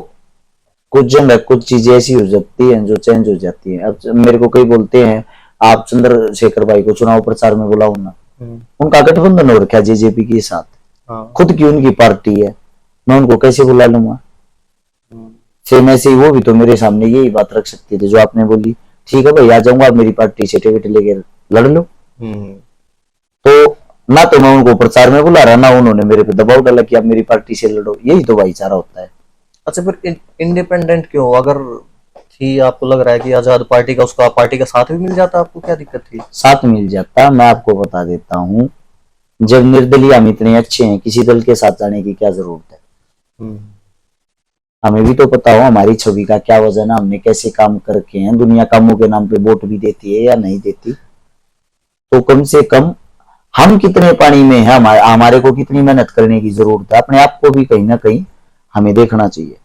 कुछ जगह कुछ चीजें ऐसी हो जाती हैं जो चेंज हो जाती हैं। अब मेरे को कई बोलते हैं आप चंद्रशेखर भाई को चुनाव प्रचार में बुलाओ ना। उनका गठबंधन हो रखा जेजेपी के साथ। हाँ। खुद की उनकी पार्टी है, मैं उनको कैसे बुला लूंगा? सेम ऐसे ही वो भी तो मेरे सामने यही बात रख सकती थी जो आपने बोली, ठीक है भाई आ जाऊंगा, आप मेरी पार्टी से टिकट लेके लड़ लो। तो ना तो मैं उनको प्रचार में बुला रहा, ना उन्होंने मेरे पे दबाव डाला कि आप मेरी पार्टी से लड़ो। यही तो भाईचारा होता है। अच्छा, फिर इंडिपेंडेंट क्यों? अगर थी, आपको लग रहा है कि आजाद पार्टी का, उसका पार्टी का साथ भी मिल जाता, आपको क्या दिक्कत थी? साथ मिल जाता, मैं आपको बता देता हूँ। जब निर्दलीय हम इतने अच्छे हैं, किसी दल के साथ जाने की क्या जरूरत है? हमें भी तो पता हो हमारी छवि का क्या वजन है, हमने कैसे काम करके हैं। दुनिया कामों के नाम पे वोट भी देती है या नहीं देती, तो कम से कम हम कितने पानी में है, हमारे को कितनी मेहनत करने की जरूरत है, अपने आप को भी कहीं ना कहीं हमें देखना चाहिए।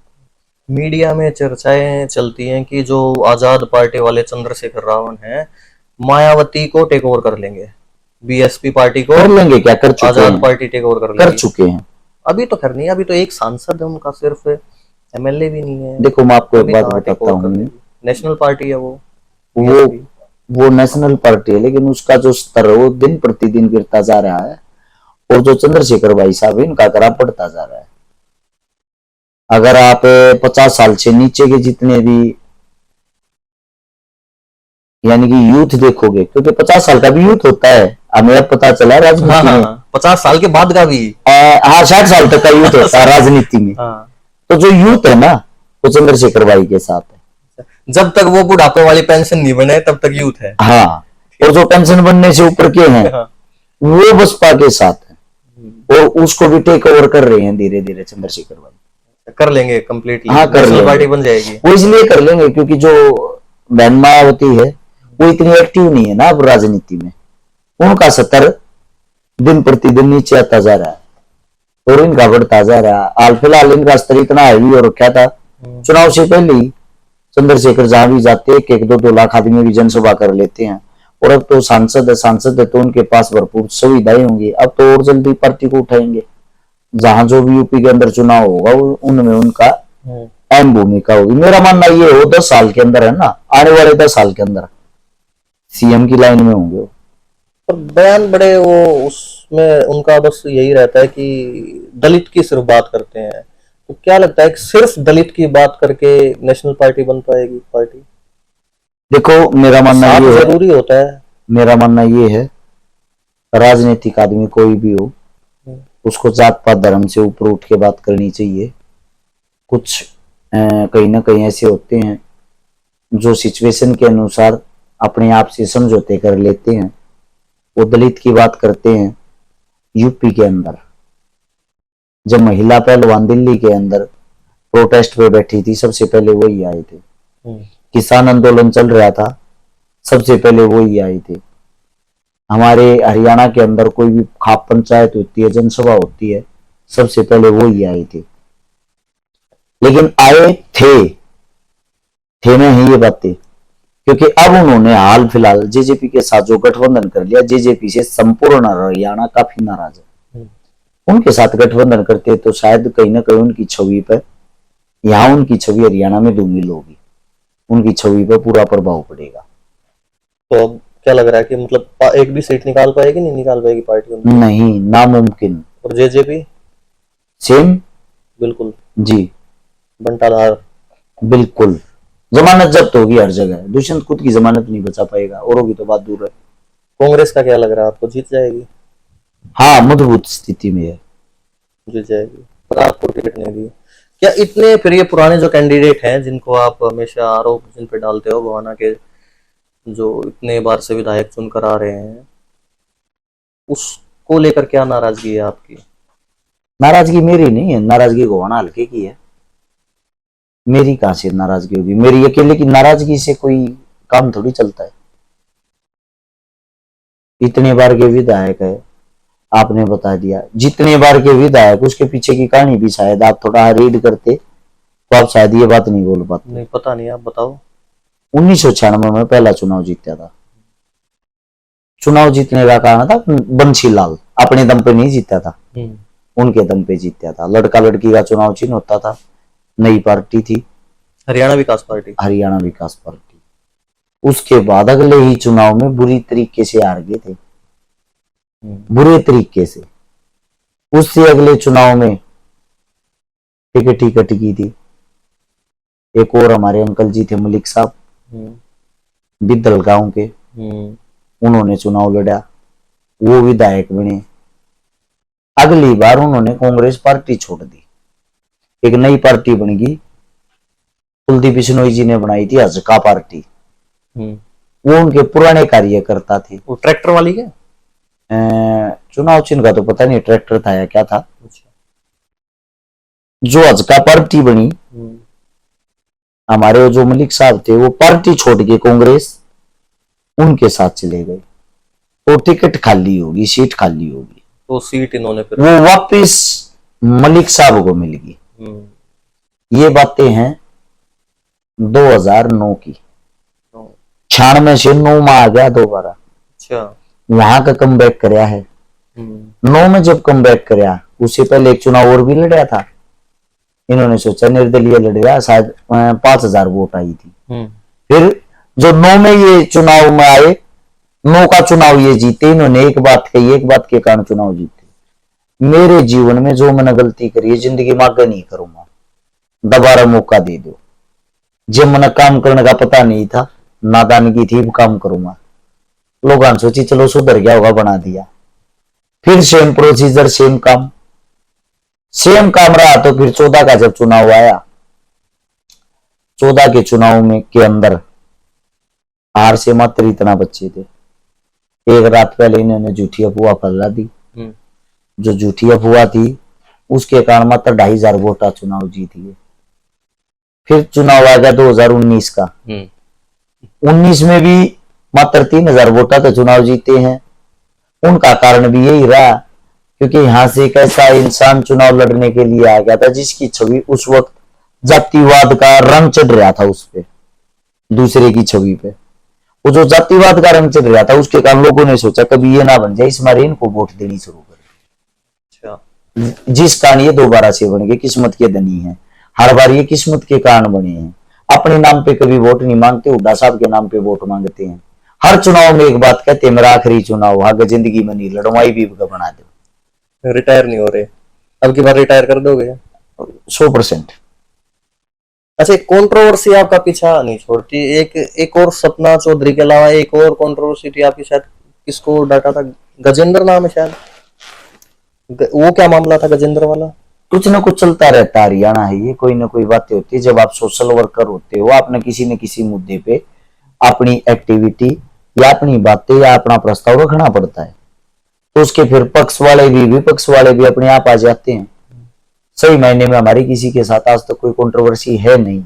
मीडिया में चर्चाएं चलती हैं कि जो आजाद पार्टी वाले चंद्रशेखर रावण हैं, मायावती को टेक ओवर कर लेंगे, बीएसपी पार्टी को कर लेंगे क्या? कर चुके आजाद हैं, पार्टी टेक ओवर कर कर लेगी। चुके हैं। अभी तो करनी है, अभी तो एक सांसद है उनका, सिर्फ एमएलए भी नहीं है। देखो मैं आपको एक अभी बात कहाँ टेक बताता ओवर कर हूँ, लेगी? नेशनल पार्टी है वो। वो नेशनल पार्टी है, लेकिन उसका जो स्तर है वो दिन प्रतिदिन गिरता जा रहा है। और जो चंद्रशेखर भाई साहब है, इनका करा बढ़ता जा रहा है। अगर आप 50 साल से नीचे के जितने भी यानी कि यूथ देखोगे, क्योंकि 50 साल का भी यूथ होता है, हमें अब पता चला राजनीति में। 50 साल के बाद का भी। हाँ, 60 साल तक का यूथ होता है राजनीति में। तो जो यूथ है ना, वो चंद्रशेखर भाई के साथ है। जब तक वो बुढ़ापे वाली पेंशन नहीं बने तब तक यूथ है। हाँ, और जो पेंशन बनने से ऊपर के हैं वो बसपा के साथ है, और उसको भी टेक ओवर कर रहे हैं धीरे धीरे चंद्रशेखर भाई। कर लेंगे कंप्लीटली। हाँ, कर लेंगे। पार्टी बन जाएगी। वो इसलिए कर लेंगे क्योंकि जो बहन मायावती है वो इतनी एक्टिव नहीं है ना अब राजनीति में। उनका स्तर दिन प्रतिदिन नीचे आता जा रहा है और इनका बढ़ता जा रहा है। हाल फिलहाल इनका स्तर इतना हैवी हो रखा था, चुनाव से पहले ही चंद्रशेखर जहां भी जाते हैं 1-2 लाख आदमी की जनसभा कर लेते हैं। और अब तो सांसद है तो उनके पास भरपूर सुविधाएं होंगी। अब तो और जल्दी पार्टी को उठाएंगे। जहां जो भी यूपी के अंदर चुनाव होगा उनमें उनका अहम भूमिका होगी। मेरा मानना ये हो 10 साल के अंदर है ना, आने वाले 10 साल के अंदर सीएम की लाइन में होंगे। पर बयान बड़े वो, उसमें उनका बस यही रहता है कि दलित की सिर्फ बात करते हैं। तो क्या लगता है कि सिर्फ दलित की बात करके नेशनल पार्टी बन पाएगी पार्टी? देखो मेरा मानना ये है, जरूरी होता है। मेरा मानना ये है, राजनीतिक आदमी कोई भी हो, उसको जात पात धर्म से ऊपर उठ के बात करनी चाहिए। कुछ कहीं ना कहीं ऐसे होते हैं जो सिचुएशन के अनुसार अपने आप से समझौते कर लेते हैं। वो दलित की बात करते हैं। यूपी के अंदर जब महिला पहलवान दिल्ली के अंदर प्रोटेस्ट पे बैठी थी, सबसे पहले वही आए थे। किसान आंदोलन चल रहा था, सबसे पहले वही आए थे। हमारे हरियाणा के अंदर कोई भी खाप पंचायत होती है, जनसभा होती है, सबसे पहले वही आए थे। लेकिन आए थे नहीं ये बातें, क्योंकि अब उन्होंने हाल फिलहाल जेजेपी के साथ जो गठबंधन कर लिया, जेजेपी से संपूर्ण हरियाणा काफी नाराज है। उनके साथ गठबंधन करते तो शायद कहीं ना कहीं उनकी छवि पर, यहाँ उनकी छवि हरियाणा में धूमिल होगी, उनकी छवि पर पूरा प्रभाव पड़ेगा। तो अब क्या लग रहा है कि मतलब एक भी सीट निकाल पाएगी, नहीं निकाल पाएगी पार्टी? नहीं, नामुमकिन। और जेजेपी सेम, बिल्कुल जी, बंटाधार बिल्कुल। जमानत जब्त होगी हर जगह, दुष्यंत खुद की जमानत नहीं बचा पाएगा, औरों की तो बात दूर है। कांग्रेस का क्या लग रहा है आपको, जीत जाएगी? हाँ, मजबूत स्थिति में है, जीत जाएगी। पर आपको टिकट नहीं दी क्या? इतने फिर ये पुराने जो कैंडिडेट हैं जिनको आप हमेशा आरोप जिन पे डालते हो, गोवाना के जो इतने बार से विधायक चुनकर आ रहे हैं, उसको लेकर क्या नाराजगी है आपकी? नाराजगी मेरी नहीं है, नाराजगी गोवाना हल्के की है। मेरी कहां से नाराजगी होगी? मेरी अकेले की नाराजगी से कोई काम थोड़ी चलता है। इतने बार के विधायक है, आपने बता दिया। जितने बार के विधायक, उसके पीछे की कहानी भी शायद आप थोड़ा रीड करते तो आप शायद ये बात नहीं बोल पाते। नहीं पता नहीं, आप बताओ। 1996 में पहला चुनाव जीता था। चुनाव जीतने का कारण था बंशी लाल, अपने दम पे नहीं जीता था, उनके दम पे जीता था। लड़का लड़की का चुनाव चिन्ह होता था, नई पार्टी थी हरियाणा विकास पार्टी। हरियाणा विकास पार्टी। उसके बाद अगले ही चुनाव में बुरी तरीके से हार गए थे, बुरे तरीके से। उससे अगले चुनाव में टिकट ही कट गई थी। एक और हमारे अंकल जी थे, मलिक साहब, बिद्दल गांव के, उन्होंने चुनाव लड़ा, वो विधायक बने। अगली बार उन्होंने कांग्रेस पार्टी छोड़ दी, एक नई पार्टी बन गई, कुलदीप बिश्नोई जी ने बनाई थी हजका पार्टी। वो उनके पुराने कार्यकर्ता थे। वो ट्रैक्टर वाली क्या? चुनाव चिन्ह का तो पता नहीं ट्रैक्टर था या क्या था। जो हजका पार्टी बनी, हमारे जो मलिक साहब थे वो पार्टी छोड़ के कांग्रेस उनके साथ चले गए, तो टिकट खाली होगी, सीट खाली होगी, तो सीट इन्होंने फिर वो वापिस मलिक साहब को मिल गई। ये बातें हैं 2009 की। 96 से 9 में आ गया दोबारा। अच्छा, वहां का कम बैक कराया है। 9 में जब कम बैक कराया, उससे पहले एक चुनाव और भी लड़ा था। इन्होंने सोचा निर्दलीय लड़ रहा, शायद 5000 वोट आई थी। फिर जो 9 में ये चुनाव में आए, 9 का चुनाव ये जीते, इन्होंने एक बात कही, एक बात के कारण चुनाव जीते, मेरे जीवन में जो मैंने गलती करी है जिंदगी में आगे नहीं करूंगा, दोबारा मौका दे दो। जब मैंने काम करने का पता नहीं था, नादानगी थी, काम करूंगा। लोगों ने सोची चलो सुधर गया होगा, बना दिया। फिर सेम प्रोसीजर, सेम काम रहा। तो फिर 14 का जब चुनाव आया, 14 के चुनाव में के अंदर हार से मात्र इतना बच्चे थे। एक रात पहले इन्होंने झूठी अफवाह फैला दी। जो झूठी अफवाह थी उसके कारण मात्र 2500 वोट का चुनाव जीत गए। फिर चुनाव आ गया 2019 का। 19 में भी मात्र 3000 वोटा तो चुनाव जीते हैं। उनका कारण भी यही रहा, क्योंकि यहां से एक ऐसा इंसान चुनाव लड़ने के लिए आ गया था जिसकी छवि उस वक्त जातिवाद का रंग चढ़ रहा था, उस पे दूसरे की छवि पे वो जो जातिवाद का रंग चढ़ रहा था, उसके कारण लोगों ने सोचा कभी ये ना बन जाए, इस मारे इनको वोट देनी शुरू करें। जिस कारण ये दोबारा से बन गए। किस्मत के धनी है, हर बार ये किस्मत के कारण बने हैं। अपने नाम पे कभी वोट नहीं मांगते, हुड्डा साहब के नाम पे वोट मांगते हैं। हर चुनाव में एक बात कहते हैं, मेरा आखिरी चुनाव, आगे जिंदगी में नहीं लड़वाई भी बना दो। रिटायर नहीं हो रहे, अब की बार रिटायर कर दोगे? 100%। अच्छा, कंट्रोवर्सी आपका पीछा नहीं छोड़ती। एक और सपना चौधरी के अलावा एक और कंट्रोवर्सी थी आपकी, शायद किसको डाटा था? गजेंद्र नाम है शायद, वो क्या मामला था गजेंद्र वाला? कुछ ना कुछ चलता रहता है, हरियाणा है ये, कोई ना कोई बातें होती है। जब आप सोशल वर्कर होते हो, आपने किसी न किसी मुद्दे पे अपनी एक्टिविटी या अपनी बातें या अपना प्रस्ताव रखना पड़ता है, तो उसके फिर पक्ष वाले भी विपक्ष वाले भी अपने आप आ जाते हैं। सही मायने में हमारी किसी के साथ आज तक कोई कंट्रोवर्सी है नहीं,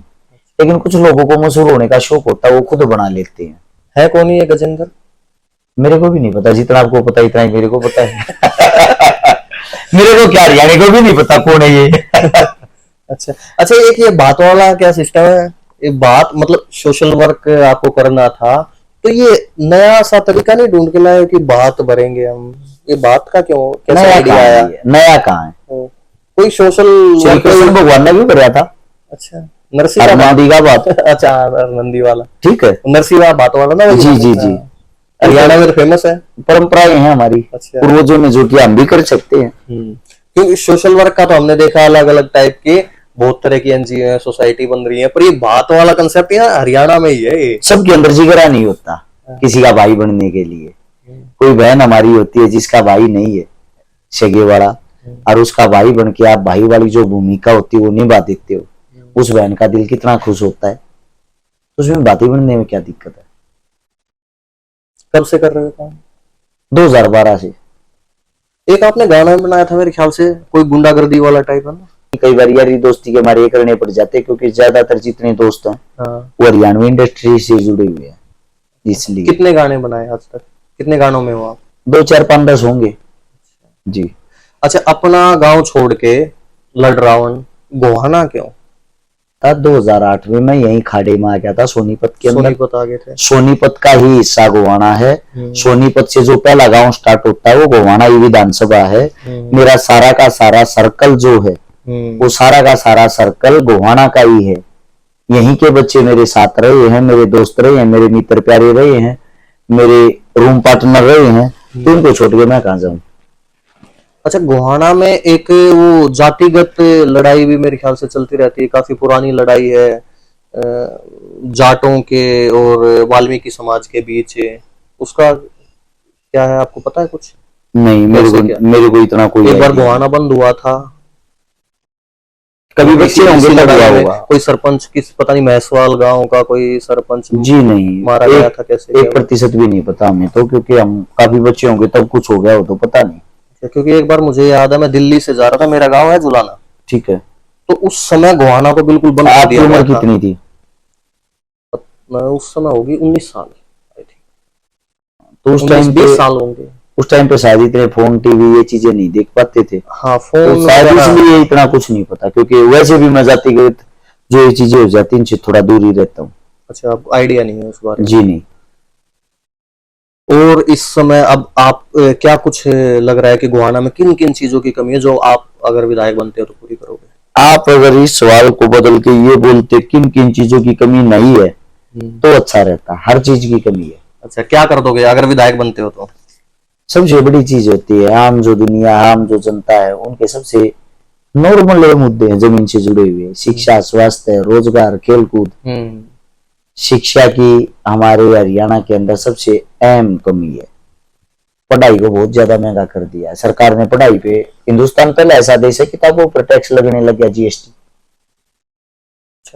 लेकिन कुछ लोगों को मशहूर होने का शौक होता है, वो खुद बना लेते हैं। है कौन है गजेंद्र? मेरे को भी नहीं पता, जितना आपको पता इतना ही मेरे को पता है। मेरे को क्या, हरियाणा को भी नहीं पता कौन है ये। अच्छा, एक ये बात वाला क्या सिस्टम है? ये बात मतलब सोशल वर्क आपको करना था, तो ये नया सा तरीका नहीं ढूंढ के लाए कि बात भरेंगे हम? ये बात का क्यों, कैसा आइडिया आया? नया कहाँ है? कोई सोशल भगवान ने भी भरा था। अच्छा, नरसिंह नंदी का बात। अच्छा, नंदी वाला, ठीक है, नरसिंह बात वाला ना? जी जी जी, हरियाणा में फेमस है, परंपराएं हैं हमारी। अच्छा, पूर्वजों ने जो किया हम भी कर सकते हैं। क्योंकि सोशल वर्क का तो हमने देखा अलग अलग टाइप के बहुत तरह की एनजीओ है, सोसाइटी बन रही है, पर ये बात वाला कंसेप्ट यहाँ हरियाणा में ही है। सबके अंदर जिगरा नहीं होता किसी का भाई बनने के लिए। कोई बहन हमारी होती है जिसका भाई नहीं है सगे वाला, और उसका भाई बन के आप भाई वाली जो भूमिका होती है वो निभा देते हो, उस बहन का दिल कितना खुश होता है। उसमें बातें बनने में क्या दिक्कत है? कब से कर रहे हो काम? 2012 से। एक आपने गाना बनाया था मेरे ख्याल से, कोई गुंडागर्दी वाला टाइप है ना? कई बार यारी दोस्ती के हमारे करने पड़ जाते, क्योंकि ज्यादातर जितने दोस्त हैं वो हरियाणवी इंडस्ट्री से जुड़े हुए हैं। इसलिए। कितने गाने बनाए आज तक, कितने गानों में हो आप? 2 4 5 10 होंगे जी। अच्छा, अपना गांव छोड़ के लडरावन गोहाना क्यों? था 2008 में मैं यही खाड़ी में आ गया था, सोनीपत के अंदर। सोनीपत आ गए थे। सोनीपत का ही हिस्सा गोवाना है। सोनीपत से जो पहला गांव स्टार्ट होता है वो गोवाना ही विधानसभा है। मेरा सारा का सारा सर्कल जो है वो सारा का सारा सर्कल गोवाना का ही है। यहीं के बच्चे मेरे साथ रहे हैं, मेरे दोस्त रहे हैं, मेरे मित्र प्यारे रहे हैं, मेरे रूम पार्टनर रहे हैं, तो उनको छोड़ के मैं कहां जाऊं। अच्छा, गोहाना में एक वो जातिगत लड़ाई भी मेरे ख्याल से चलती रहती है, काफी पुरानी लड़ाई है जाटों के और वाल्मीकि समाज के बीच। उसका क्या है, आपको पता है कुछ? नहीं, मेरे को इतना कोई। एक बार गोहाना बंद हुआ था, कभी बच्चे होंगे तब हुआ होगा। कोई सरपंच किस पता नहीं महसवाल गांव का कोई सरपंच जी नहीं, मारा गया था। कैसे? 1% भी नहीं पता हमें तो, क्योंकि हम काफी बच्चे होंगे तब कुछ हो गया हो तो पता नहीं। क्योंकि एक बार मुझे याद है, मैं दिल्ली से जा रहा था, मेरा गांव है जुलाना, ठीक है, तो उस समय गोहाना को बिल्कुल बंद कर दिया। आपकी उम्र कितनी थी? उस समय होगी 19 साल। तो उस टाइम 20 साल होंगे। उस टाइम पे शायद इतने फोन टीवी ये चीजें नहीं देख पाते थे। हाँ, तो फोन शायद इसलिए इतना कुछ नहीं पता, क्योंकि वैसे भी मैं जातिगत जो ये चीजें हो जाती इनसे थोड़ा दूर ही रहता हूँ। अच्छा, आपको आइडिया नहीं है उस बारे में? जी नहीं। और इस समय अब आप क्या कुछ लग रहा है कि गोहाना में किन किन चीजों की कमी है जो आप अगर विधायक बनते हो तो पूरी करोगे? आप अगर इस सवाल को बदल के ये बोलते किन किन चीजों की कमी नहीं है तो अच्छा रहता। हर चीज की कमी है। अच्छा, क्या कर दोगे अगर विधायक बनते हो तो? सबसे बड़ी चीज होती है आम जो दुनिया, आम जो जनता है, उनके सबसे नॉर्मल मुद्दे हैं जमीन से जुड़े हुए। शिक्षा, स्वास्थ्य, रोजगार, खेलकूद। शिक्षा की हमारे हरियाणा के अंदर सबसे अहम कमी है। पढ़ाई को बहुत ज्यादा महंगा कर दिया है सरकार ने। पढ़ाई पे हिंदुस्तान पहले ऐसा देश है किताबों पर टैक्स लगने लग गया, जीएसटी।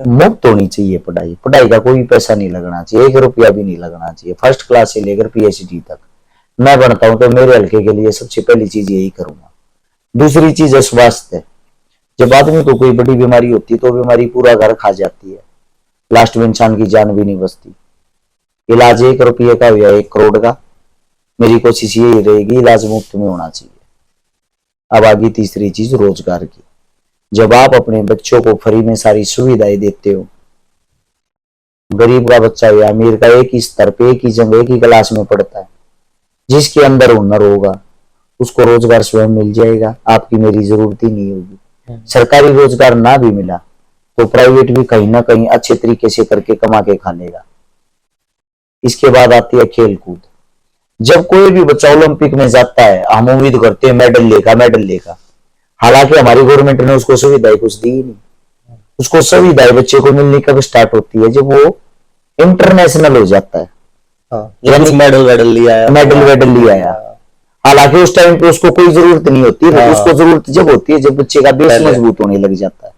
मुफ्त होनी चाहिए पढ़ाई। पढ़ाई का कोई पैसा नहीं लगना चाहिए, 1 रुपया भी नहीं लगना चाहिए। फर्स्ट क्लास से लेकर पीएचडी तक। मैं बनता हूं तो मेरे हल्के के लिए सबसे पहली चीज यही करूंगा। दूसरी चीज है स्वास्थ्य। जब आदमी को कोई बड़ी बीमारी होती है तो बीमारी पूरा घर खा जाती है, लास्ट में इंसान की जान भी नहीं बचती। इलाज 1 रुपये का या 1 करोड़ का, मेरी कोशिश यही रहेगी इलाज मुफ्त में होना चाहिए। अब आगे तीसरी चीज रोजगार की। जब आप अपने बच्चों को फ्री में सारी सुविधाएं देते हो, गरीब का बच्चा या अमीर का एक ही स्तर पे, एक ही जगह, एक ही क्लास में पढ़ता है। जिसके अंदर हुनर होगा उसको रोजगार स्वयं मिल जाएगा, आपकी मेरी जरूरत ही नहीं होगी। सरकारी रोजगार ना भी मिला तो प्राइवेट भी कहीं ना कहीं अच्छे तरीके से करके कमा के खा लेगा। इसके बाद आती है खेलकूद। जब कोई भी बच्चा ओलंपिक में जाता है हम उम्मीद करते हैं मेडल लेगा, मेडल लेगा। हालांकि हमारी गवर्नमेंट ने उसको सुविधाएं कुछ दी नहीं। उसको सुविधाएं बच्चे को मिलने कब स्टार्ट होती है? जब वो इंटरनेशनल हो जाता है। यानी मेडल वेडल लिया है, मेडल वेडल लिया है। हालांकि उस टाइम पे उसको कोई जरूरत नहीं होती है। उसको जरूरत जब होती है जब बच्चे का बेस मजबूत होने लग जाता है।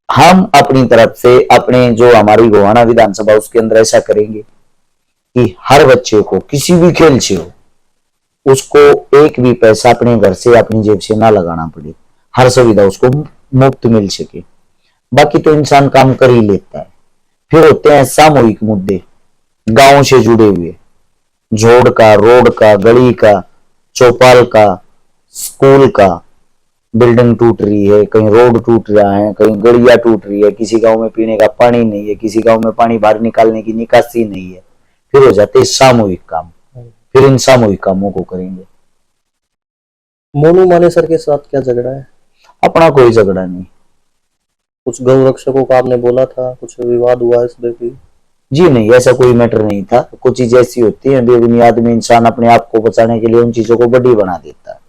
हम अपनी तरफ से अपने जो हमारी गोहाना विधानसभा उसके अंदर ऐसा करेंगे कि हर बच्चे को किसी भी खेल से हो उसको एक भी पैसा अपने घर से अपनी जेब से ना लगाना पड़े। हर सुविधा उसको मुफ्त मिल सके। बाकी तो इंसान काम कर ही लेता है। फिर होते हैं सामूहिक मुद्दे, गांव से जुड़े हुए, जोड़ का, रोड का, गली का, चौपाल का, स्कूल का। बिल्डिंग टूट रही है, कहीं रोड टूट रहा है, कहीं गलियां टूट रही है, किसी गांव में पीने का पानी नहीं है, किसी गांव में पानी बाहर निकालने की निकासी नहीं है। फिर हो जाते सामूहिक काम। फिर इन सामूहिक कामों को करेंगे। मोनू मानेसर के साथ क्या झगड़ा है? अपना कोई झगड़ा नहीं। कुछ गौ रक्षकों का आपने बोला था, कुछ विवाद हुआ इस पे? जी नहीं, ऐसा कोई मैटर नहीं था। कुछ चीजें ऐसी होती हैं बेबुनियाद में इंसान अपने आप को बचाने के लिए उन चीजों को बड़ी बना देता है।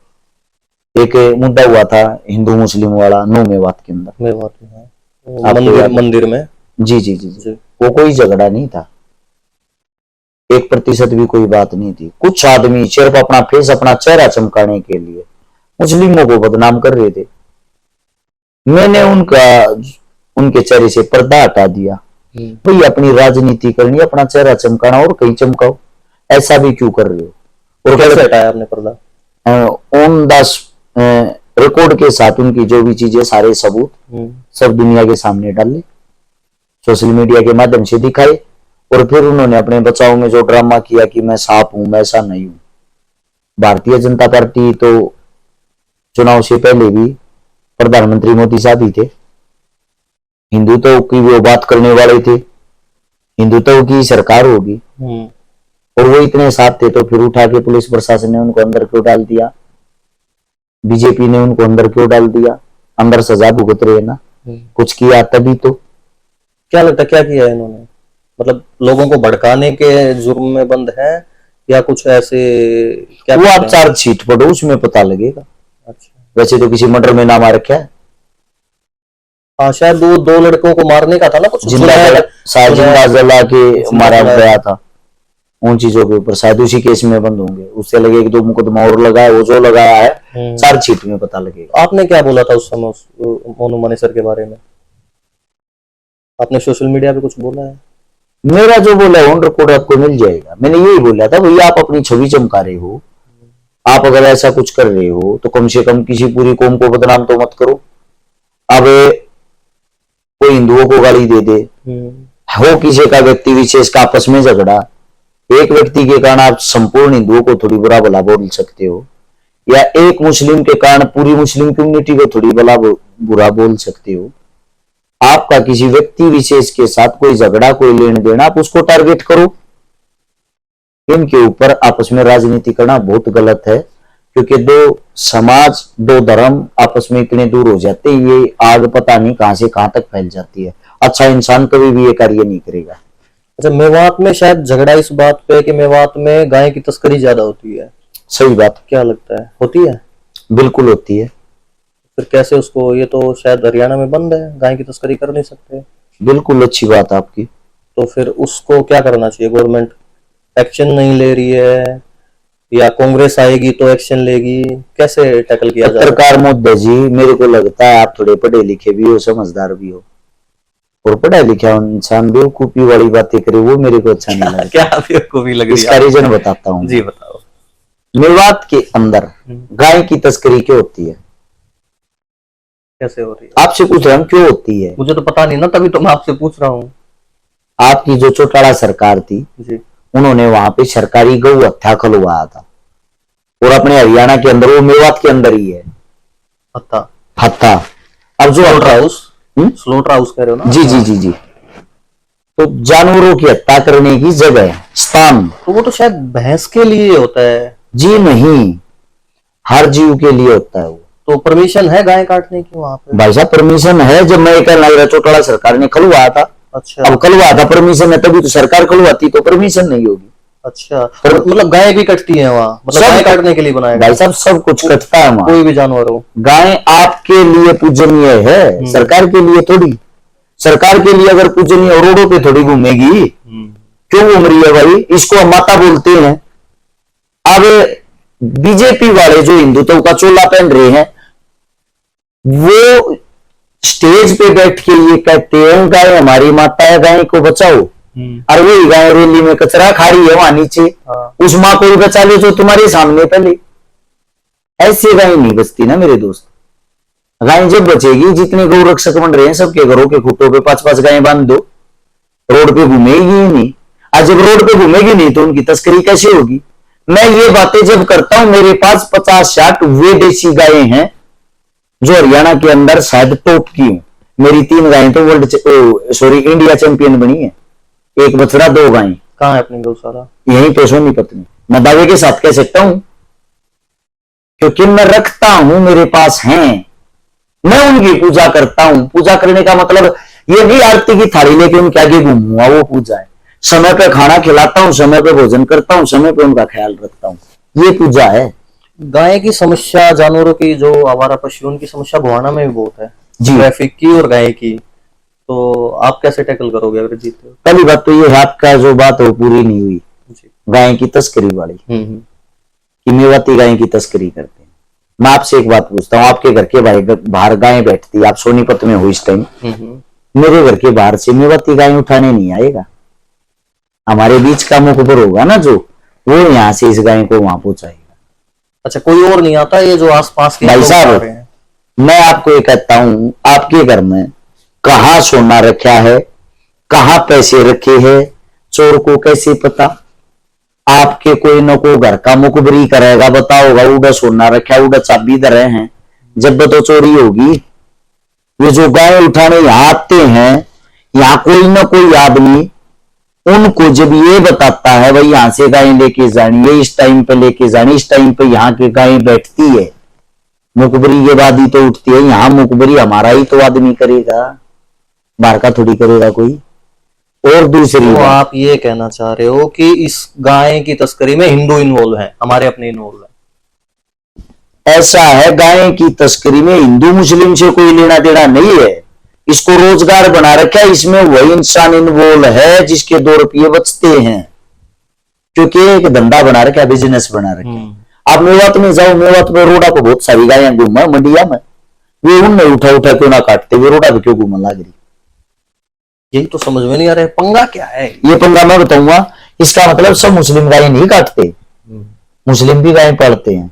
एक मुद्दा हुआ था हिंदू मुस्लिम वाला मेवात के अंदर, मंदिर में। जी जी जी जी, वो कोई झगड़ा नहीं था। 1% भी कोई बात नहीं थी। कुछ आदमी सिर्फ अपना फेस, अपना चेहरा चमकाने के लिए मुस्लिमों को बदनाम कर रहे थे। मैंने उनके चेहरे से पर्दा हटा दिया। भाई अपनी राजनीति करनी, अपना चेहरा चमकाना और कहीं चमकाओ, ऐसा भी क्यों कर रहे हो? और कैसे हटाया आपने पर्दा? ऑन द रिकॉर्ड के साथ उनकी जो भी चीजें, सारे सबूत सब दुनिया के सामने डाले, सोशल मीडिया के माध्यम से दिखाए और फिर उन्होंने अपने बचाव में जो ड्रामा किया कि मैं सांप हूं, मैं ऐसा नहीं हूं। भारतीय जनता पार्टी तो चुनाव से पहले भी प्रधानमंत्री मोदी साहब ही थे, हिंदुत्व की वो बात करने वाले थे, हिंदुत्व की सरकार होगी, और वो इतने साथ थे, तो फिर उठा के पुलिस प्रशासन ने उनको अंदर क्यों डाल दिया, बीजेपी ने उनको अंदर क्यों डाल दिया? अंदर सजा भुगत रहे ना, कुछ किया तभी तो। क्या लगता है क्या किया इन्होंने? मतलब लोगों को भड़काने के जुर्म में बंद है या कुछ ऐसे क्या? वो आप चार्जशीट पढ़ो, उसमें पता लगेगा। अच्छा, वैसे तो किसी मर्डर में नाम आ रखा है। हाँ शायद वो दो लड़कों को मारने का था ना, कुछ जिंदा जला के मारा गया था, उन चीजों के ऊपर शायद उसी केस में बंद होंगे। उससे लगे कि दो मुकदमा और लगाया, वो जो लगाया है चार्जशीट में पता लगेगा। आपने क्या बोला था उस समय मोनू मनेसर के बारे में? आपने सोशल मीडिया पे कुछ बोला है? मेरा जो बोला ऑन रिकॉर्ड आपको मिल जाएगा। मैंने यही बोला था, भैया आप अपनी छवि चमका रहे हो, आप अगर ऐसा कुछ कर रहे हो तो कम से कम किसी पूरी कौम को बदनाम तो मत करो। अब कोई हिंदुओं को गाली दे दे, हो किसी का व्यक्ति विशेष का आपस में झगड़ा, एक व्यक्ति के कारण आप संपूर्ण हिंदुओं को थोड़ी बुरा भला बोल सकते हो, या एक मुस्लिम के कारण पूरी मुस्लिम कम्युनिटी को थोड़ी बुरा बोल सकते हो। आपका किसी व्यक्ति विशेष के साथ कोई झगड़ा, कोई लेन देन, आप उसको टारगेट करो। इनके ऊपर आपस में राजनीति करना बहुत गलत है, क्योंकि दो समाज, दो धर्म आपस में इतने दूर हो जाते हैं, ये आग पता नहीं कहां से कहां तक फैल जाती है। अच्छा इंसान कभी भी ये कार्य नहीं करेगा। अच्छा, मेवात में शायद झगड़ा इस बात पे कि मेवात में गाय की तस्करी ज्यादा होती है। सही बात। क्या लगता है, होती है? बिल्कुल होती है। फिर कैसे उसको, ये तो शायद हरियाणा में बंद है, गाय की तस्करी कर नहीं सकते। बिल्कुल अच्छी बात आपकी। तो फिर उसको क्या करना चाहिए? गवर्नमेंट एक्शन नहीं ले रही है या कांग्रेस आएगी तो एक्शन लेगी? कैसे टैकल किया जाए? पत्रकार महोदय जी, मेरे को लगता है आप थोड़े पढ़े लिखे भी हो, समझदार भी हो, और पढ़ा लिखा इंसान बेवकूफी वाली बातें करे, वो मेरे को अच्छा नहीं लगता। क्या बेवकूफी लग रही है? इसका रीजन बताता हूँ जी बताओ। मेवात के अंदर गाय की तस्करी क्यों होती है? कैसे हो रही है? आपसे पूछ रहा हूँ क्यों होती है। मुझे तो पता नहीं ना, तभी तो मैं आपसे पूछ रहा हूँ। आपकी जो चौटाला सरकार थी जी, उन्होंने वहां पे सरकारी गौ हत्या खुलवाया था, और अपने हरियाणा के अंदर, वो मेवात के अंदर ही है हत्या। अब जो स्लोटर हाउस कह रहे हो ना? जी जी जी जी, तो जानवरों की हत्या करने की जगह, स्थान, तो वो तो शायद भैंस के लिए होता है। जी नहीं, हर जीव के लिए होता है वो। तो परमिशन है गाय काटने की वहां पे? भाई साहब परमिशन है, जब मैं कहना लग रहा चौटाला सरकार ने खुलवाया था। अच्छा, अब खुलवाया था, परमिशन है तभी तो सरकार खुलवाती, तो परमिशन नहीं होगी। अच्छा, मतलब गाय भी कटती है वहाँ? मतलब गाय काटने के लिए बनाया? भाई साहब सब कुछ कटता है वहाँ, कोई भी जानवर हो। गाय आपके लिए पूजनीय है, सरकार के लिए थोड़ी। सरकार के लिए अगर पूजनीय, रोडों पे थोड़ी घूमेगी। क्यों घूम रही है भाई? इसको हम माता बोलते हैं। अब बीजेपी वाले जो हिंदुत्व का चोला पहन रहे हैं, वो स्टेज पे बैठ के ये कहते हैं गाय हमारी माता है, गाय को बचाओ। और वही गाय रैली में कचरा खा रही है वहां नीचे। उस माँ को भी बचा ले जो तुम्हारे सामने पहले। ऐसे गाय नहीं बचती ना मेरे दोस्त। गाय जब बचेगी, जितने गौ रक्षक बन रहे हैं सबके घरों के खुटों पे 5-5 गायें बांध दो, रोड पे घूमेगी ही नहीं। आज जब रोड पे घूमेगी नहीं तो उनकी तस्करी कैसे होगी? मैं ये बातें जब करता हूं, मेरे पास 50-60 वे देसी गायें हैं जो हरियाणा के अंदर शायद टॉप की हूं। मेरी 3 गायें तो इंडिया चैंपियन बनी है, 1 बछड़ा 2 गायें। कहाँ है अपनी गौशाला? यही तो सोनीपत में। मैं दावे के साथ कह सकता हूं, क्योंकि मैं रखता हूं, मेरे पास हैं, मैं उनकी पूजा करता हूं। पूजा करने का मतलब ये नहीं आरती की थाली लेके उनके आगे घूमूंगा, वो पूजा है। समय पे खाना खिलाता हूं, समय पे भोजन करता हूं, समय पे उनका ख्याल रखता हूं, ये पूजा है। गाय की समस्या, जानवरों की, जो आवारा पशु, उनकी समस्या गोहाना में भी बहुत है, ट्रैफिक की और गाय की। तो आप कैसे टैकल करोगे अगर जीते? पहली बात तो ये आपका जो बात है वो पूरी नहीं हुई, गाय की तस्करी वाली, कि मेवाती गाय की तस्करी करते हैं। मैं आपसे एक बात पूछता हूँ, आपके घर के बाहर गाय बैठती, आप सोनीपत में हो इस टाइम, मेरे घर के बाहर से मेवाती गाय उठाने नहीं आएगा। हमारे बीच का मुखबर होगा ना जो, वो यहाँ से इस गाय को वहां पहुंचाएगा। अच्छा, कोई और नहीं आता? ये जो आसपास के भाई साहब, मैं आपको ये कहता हूं, आपके घर में कहाँ सोना रखा है, कहाँ पैसे रखे हैं, चोर को कैसे पता? आपके कोई न कोई घर का मुखबरी करेगा, बताओगा उड़ा सोना रखा, उड़ा चाबी दे रहे हैं, जब तो चोरी होगी। ये जो गाय उठाने यहाँ आते हैं, यहाँ कोई ना कोई आदमी उनको जब ये बताता है भाई यहां से गाय लेके जानी है, इस टाइम पे लेके जानी, इस टाइम पे यहाँ की गाय बैठती है, मुखबरी के बाद ही तो उठती है। यहाँ मुखबरी हमारा ही तो आदमी करेगा, बाहर का थोड़ी करेगा कोई। और दूसरी तो बात, आप ये कहना चाह रहे हो कि इस गाय की तस्करी में हिंदू इन्वॉल्व है, हमारे अपने इन्वॉल्व है? ऐसा है, गाय की तस्करी में हिंदू मुस्लिम से कोई लेना देना नहीं है। इसको रोजगार बना रखा है, इसमें वही इंसान इन्वॉल्व है जिसके 2 रुपये बचते हैं, क्योंकि एक धंधा बना रखा है, बिजनेस बना रखा है। आप मेवात में जाओ, मेवात में रोडा को बहुत सारी गायें घूम मंडिया में, वे उनने उठा उठा क्यों ना काटते, वे रोडा पे क्यों घूमने लग रही? यही तो समझ में नहीं आ रहा है, पंगा क्या है? ये पंगा मैं बताऊंगा। इसका मतलब सब मुस्लिम गाय नहीं काटते, मुस्लिम भी गाय पालते हैं।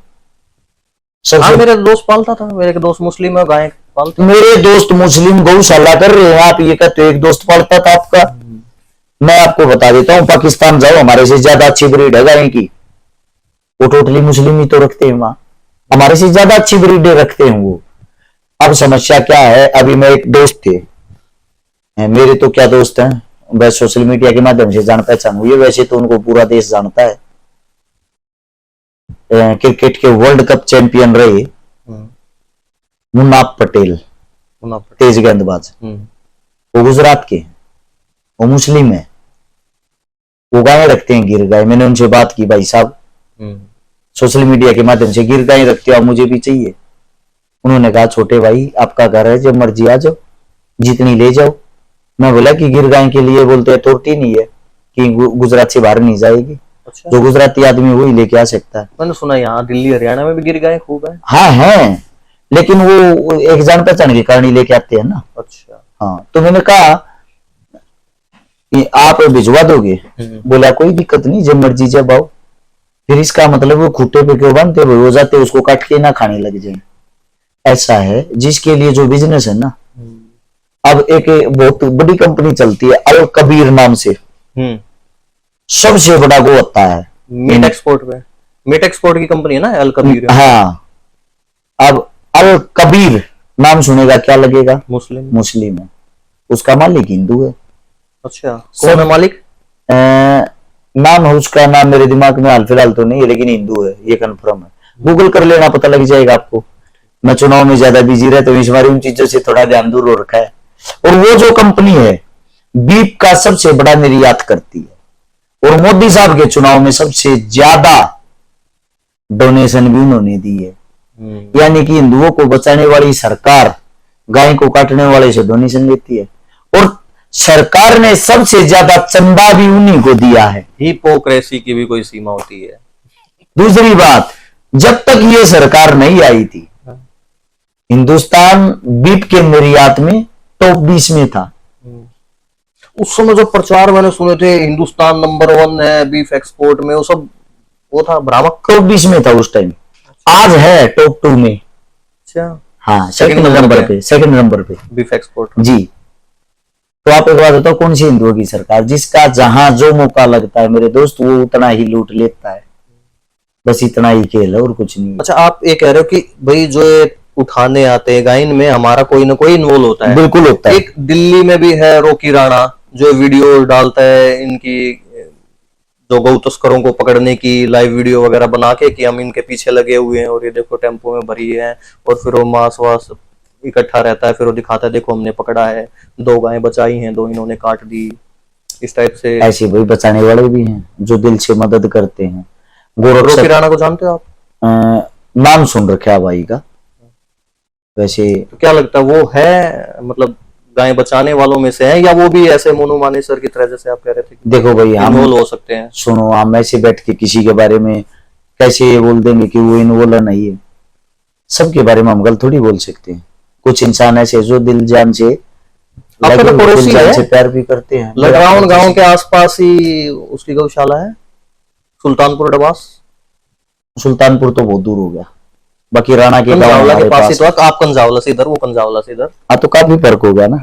हाँ, मेरे दोस्त पालता था, मेरे एक दोस्त मुस्लिम है, गाय पालते। मेरे दोस्त मुस्लिम गौशाला कर रहे हैं, आप ये कहते हो एक दोस्त पालता था आपका। मैं आपको बता देता हूँ, पाकिस्तान जाओ, हमारे से ज्यादा अच्छी ब्रीड है गाय की, वो टोटली मुस्लिम ही तो रखते हैं वहां, हमारे से ज्यादा अच्छी ब्रीड रखते हैं वो। अब समस्या क्या है, अभी मैं एक दोस्त थे, मेरे तो क्या दोस्त हैं, बस सोशल मीडिया के माध्यम से जान पहचान हुई है, वैसे तो उनको पूरा देश जानता है। क्रिकेट के वर्ल्ड कप चैंपियन रहे मुन्नाफ पटेल, तेज गेंदबाज, वो गुजरात के, वो मुस्लिम है, वो गाय रखते हैं, गिर गाय। मैंने उनसे बात की, भाई साहब सोशल मीडिया के माध्यम से गिर गाय रखते हो, मुझे भी चाहिए। उन्होंने कहा छोटे भाई आपका घर है, जब मर्जी आ जाओ, जितनी ले जाओ। मैं बोला कि गिर गाय के लिए बोलते अथॉरिटी नहीं है कि गुजरात से बाहर नहीं जाएगी। अच्छा। जो गुजराती आदमी वही लेके आ सकता है। मैंने सुना यहाँ दिल्ली हरियाणा में भी गिर गाय खूब है। हाँ है, लेकिन वो एक जान पहचान के कारण ही लेके आते हैं ना। अच्छा। हाँ, तो मैंने कहा कि आप भिजवा दोगे? बोला कोई दिक्कत नहीं, जब मर्जी जब आओ। फिर इसका मतलब वो खूटे पे क्यों बांधते, हो जाते उसको काट के ना खाने लग जाए। ऐसा है, जिसके लिए जो बिजनेस है ना, अब एक बहुत बड़ी कंपनी चलती है अल कबीर नाम से, सबसे बड़ा गो होता है मीट एक्सपोर्ट पे, मीट एक्सपोर्ट की कंपनी है ना अल कबीर। हाँ, अब अल कबीर नाम सुनेगा क्या लगेगा? मुस्लिम। मुस्लिम है, उसका मालिक हिंदू है। अच्छा, कौन है मालिक? नाम है उसका, नाम मेरे दिमाग में हाल फिलहाल तो नहीं है, लेकिन हिंदू है, ये कंफर्म है। गूगल कर लेना, पता लग जाएगा आपको। मैं चुनाव में ज्यादा बिजी रहता हूँ, इस बार उन चीजों से थोड़ा ध्यान दूर हो रखा है। और वो जो कंपनी है बीफ का सबसे बड़ा निर्यात करती है, और मोदी साहब के चुनाव में सबसे ज्यादा डोनेशन भी उन्होंने दी है। यानी कि हिंदुओं को बचाने वाली सरकार गाय को काटने वाले से डोनेशन लेती है, और सरकार ने सबसे ज्यादा चंदा भी उन्हीं को दिया है। हिपोक्रेसी की भी कोई सीमा होती है। दूसरी बात, जब तक ये सरकार नहीं आई थी, हिंदुस्तान बीफ के निर्यात में टॉप 20 में था। उस समय जो प्रचार मैंने सुने थे, हिंदुस्तान नंबर 1 है बीफ एक्सपोर्ट में, वो सब वो था भ्रामक। टॉप 20 में था उस टाइम, आज है टॉप 2 में। अच्छा। हाँ, सेकंड नंबर पे, सेकंड नंबर पे बीफ एक्सपोर्ट जी। तो आप एक बात बताओ, कौन सी हिंदुओं की सरकार? जिसका जहां जो मौका लगता है मेरे दोस्त, वो उतना ही लूट लेता है, बस इतना ही खेल है और कुछ नहीं। अच्छा, आप ये कह रहे हो कि भाई जो उठाने आते हैं गाइन में हमारा कोई ना कोई इन्वॉल्व होता है। बिल्कुल होता है। एक दिल्ली में भी है रॉकी राणा, जो वीडियो डालता है इनकी, जो गौ तस्करों को पकड़ने की लाइव वीडियो वगैरह बना के कि हम इनके पीछे लगे हुए हैं और ये देखो टेम्पो में भरी है, और फिर वो मांस वास इकट्ठा रहता है, फिर वो दिखाता है देखो हमने पकड़ा है, 2 गायें बचाई हैं, 2 इन्होंने काट दी, इस टाइप से। ऐसे भाई बचाने वाले भी हैं जो दिल से मदद करते हैं। रॉकी राणा को जानते हो आप? नाम सुन रखा है भाई का। वैसे तो क्या लगता है वो है मतलब गाय बचाने वालों में से है, या वो भी ऐसे मोनू मानेसर की तरह, जैसे आप कह रहे थे देखो भाई, हम इन्वॉल्व हो सकते हैं? सुनो, हम ऐसे बैठ के किसी के बारे में कैसे ये बोल देंगे कि वो इन्वॉल्व नहीं है। सबके बारे में हम गलत थोड़ी बोल सकते हैं। कुछ इंसान ऐसे जो दिल जान से प्यार भी करते हैं। लड़राउन गांव के आसपास ही उसकी गौशाला है, सुल्तानपुर डबास। सुल्तानपुर तो बहुत दूर हो गया, बाकी राणा के कंजावला के पास ही तो। आप कंजावला से इधर, वो कंजावला से इधर। हाँ, तो काफी फर्क हो गया ना।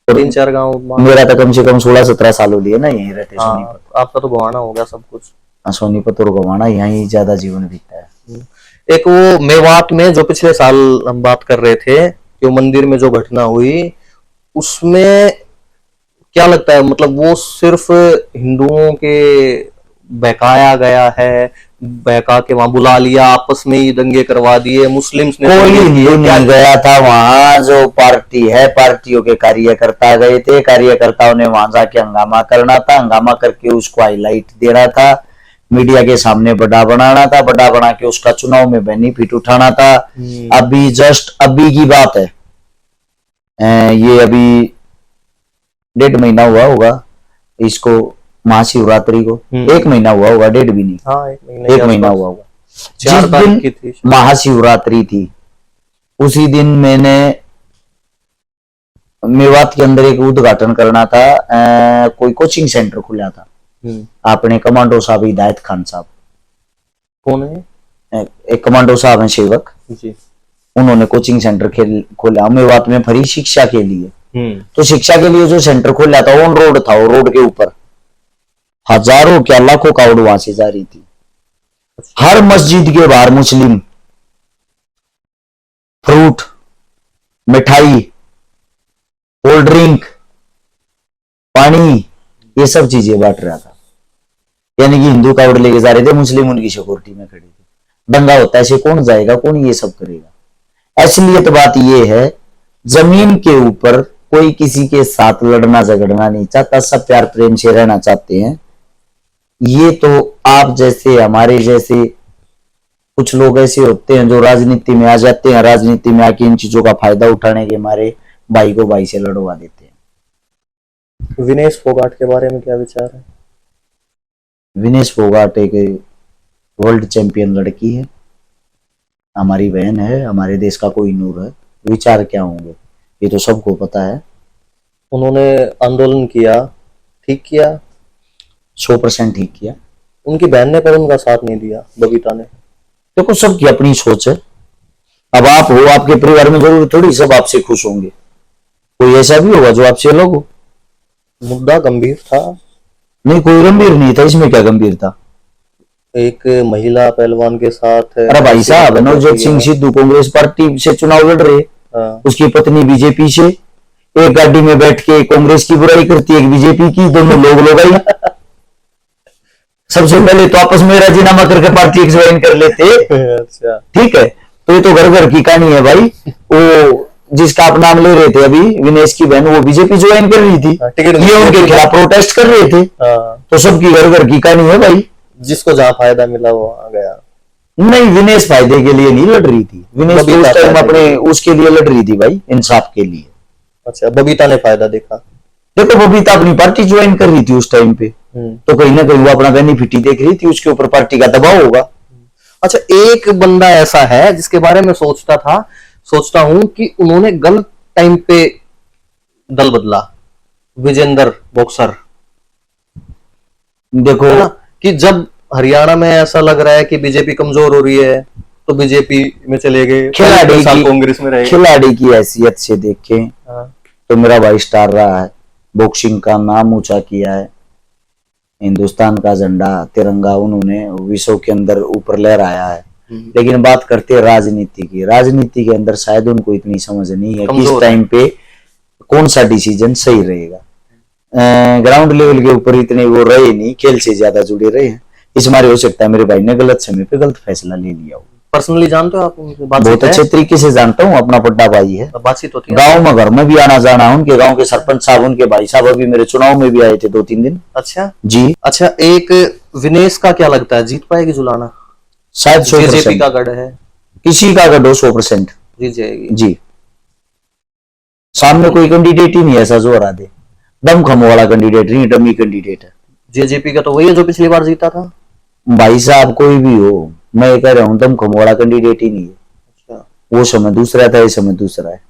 3-4 गांव। मेरा तो कम से कम 16-17 साल हो लिए ना यहीं रहते हाँ, सोनीपत। आपका तो गोवाना हो गया सब कुछ। सोनीपत और गोवाना, यहाँ ज्यादा जीवन बीतता है। एक वो मेवात में जो पिछले साल हम बात कर रहे थे कि वो मंदिर में जो घटना हुई, उसमें क्या लगता है, मतलब वो सिर्फ हिंदुओं के बहकाया गया है, बहका के वहां बुला लिया, आपस में ही दंगे करवा दिए, मुस्लिम्स ने कोई हिंदू नहीं गया था वहां, जो पार्टी है पार्टियों के कार्यकर्ता गए थे, कार्यकर्ताओं ने वहां जाके हंगामा करना था, हंगामा करके उसको हाईलाइट देना था, मीडिया के सामने बड़ा बनाना था, बड़ा बना के उसका चुनाव में बेनिफिट उठाना था। अभी जस्ट अभी की बात है, ये अभी 1.5 महीना हुआ होगा इसको, महाशिवरात्रि को 1 महीना हुआ होगा, 1.5 भी नहीं। हाँ, 1 महीना हुआ होगा। 4 तारीख की थी महाशिवरात्रि थी, उसी दिन मैंने मेवात के अंदर एक उद्घाटन करना था, कोई कोचिंग सेंटर खुला था। आपने कमांडो साहब हिदायत खान साहब, कौन है? एक कमांडो साहब हैं सेवक जी, उन्होंने कोचिंग सेंटर खोला मेवात में फ्री शिक्षा के लिए। तो शिक्षा के लिए जो सेंटर खोला था ऑन रोड था, वो रोड के ऊपर हजारों क्या लाखों कावड़ वहां से जा रही थी। हर मस्जिद के बाहर मुस्लिम फ्रूट, मिठाई, कोल्ड ड्रिंक, पानी, ये सब चीजें बांट रहा था। यानी कि हिंदू कावड़ लेके जा रहे थे, मुस्लिम उनकी सिक्योरिटी में खड़े थे। दंगा होता है ऐसे, कौन जाएगा, कौन ये सब करेगा। असलियत बात ये है, जमीन के ऊपर कोई किसी के साथ लड़ना झगड़ना नहीं चाहता, सब प्यार प्रेम से रहना चाहते हैं। ये तो आप जैसे हमारे जैसे कुछ लोग ऐसे होते हैं जो राजनीति में आ जाते हैं, राजनीति में आके इन चीजों का फायदा उठाने के मारे भाई को भाई से लड़वा देते हैं। विनेश फोगाट के बारे में क्या विचार है? विनेश फोगाट एक वर्ल्ड चैंपियन लड़की है, हमारी बहन है, हमारे देश का कोई नूर है। विचार क्या होंगे ये तो सबको पता है। उन्होंने आंदोलन किया, ठीक किया, 100% ठीक किया। उनकी बहन ने पर उनका साथ नहीं दिया, बबीता ने। देखो सबकी अपनी सोच है। अब आप हो, आपके परिवार में जरूर थोड़ी सब आपसे खुश होंगे, कोई ऐसा भी होगा जो आपसे अलग हो। मुद्दा गंभीर था। नहीं, कोई गंभीर नहीं था, इसमें क्या गंभीर था। एक महिला पहलवान के साथ, अरे भाई साहब, नवजोत सिंह सिद्धू कांग्रेस पार्टी से चुनाव लड़ रहे, उसकी पत्नी बीजेपी से, एक गाड़ी में बैठ के कांग्रेस की बुराई करती है, एक बीजेपी की, दोनों लोग लगाई। सबसे पहले तो आपस में राजीनामा करके पार्टी ज्वाइन कर लेते। अच्छा, ठीक है, तो ये तो घर घर की कहानी है भाई। वो जिसका आप नाम ले रहे थे अभी, विनेश की बहन, वो बीजेपी ज्वाइन कर रही थी, ये उनके खिलाफ प्रोटेस्ट कर रहे थे। तो सबकी घर घर की कहानी है भाई। जिसको जहां फायदा मिला वो आ गया। नहीं, विनेश फायदे के लिए नहीं लड़ रही थी, विनेश तो उस टाइम अपने उसके लिए लड़ रही थी भाई, इंसाफ के लिए। अच्छा, बबीता ने फायदा देखा। देखो बबीता अपनी पार्टी ज्वाइन कर रही थी उस टाइम पे, तो कहीं ना कहीं वो अपना बेनिफिट ही देख रही थी, उसके ऊपर पार्टी का दबाव होगा। अच्छा, एक बंदा ऐसा है जिसके बारे में सोचता हूं कि उन्होंने गलत टाइम पे दल बदला, विजेंद्र बॉक्सर। देखो कि जब हरियाणा में ऐसा लग रहा है कि बीजेपी कमजोर हो रही है तो बीजेपी में चले गए, कांग्रेस में रहे। खिलाड़ी की हैसियत से देखें तो मेरा भाई स्टार रहा है, बॉक्सिंग का नाम ऊंचा किया है, हिंदुस्तान का झंडा तिरंगा उन्होंने विश्व के अंदर ऊपर लहराया है। लेकिन बात करते हैं राजनीति की, राजनीति के अंदर शायद उनको इतनी समझ नहीं है किस टाइम पे कौन सा डिसीजन सही रहेगा। ग्राउंड लेवल के ऊपर इतने वो रहे नहीं, खेल से ज्यादा जुड़े रहे हैं, इस मारे हो सकता है मेरे भाई ने गलत समय पे गलत फैसला ले लिया हो। पर्सनली जानते हो आप उनसे? बहुत अच्छे तरीके से जानता हूँ, अपना बड़ा भाई है, बातचीत होती है, गाँव में घर में भी आना जाना, उनके गाँव के सरपंच साहब, उनके भाई साहब अभी मेरे चुनाव में भी आए थे 2-3 दिन। अच्छा जी। अच्छा, एक विनेश का क्या लगता है, जीत पाएगी जुलाना? शायद 100% बीजेपी का गढ़ है, किसी का गढ़ हो 100% जीत जाएगी जी। सामने कोई कैंडिडेट ही नहीं ऐसा जो हरा दे, दम खम वाला कैंडिडेट नहीं, डमी कैंडिडेट है। जेजेपी का तो वही है जो पिछली बार जीता था। भाई साहब कोई भी हो, मैं कह रहा हूँ दम खम वाला कैंडिडेट ही नहीं है। अच्छा, वो समय दूसरा था, ये समय दूसरा है।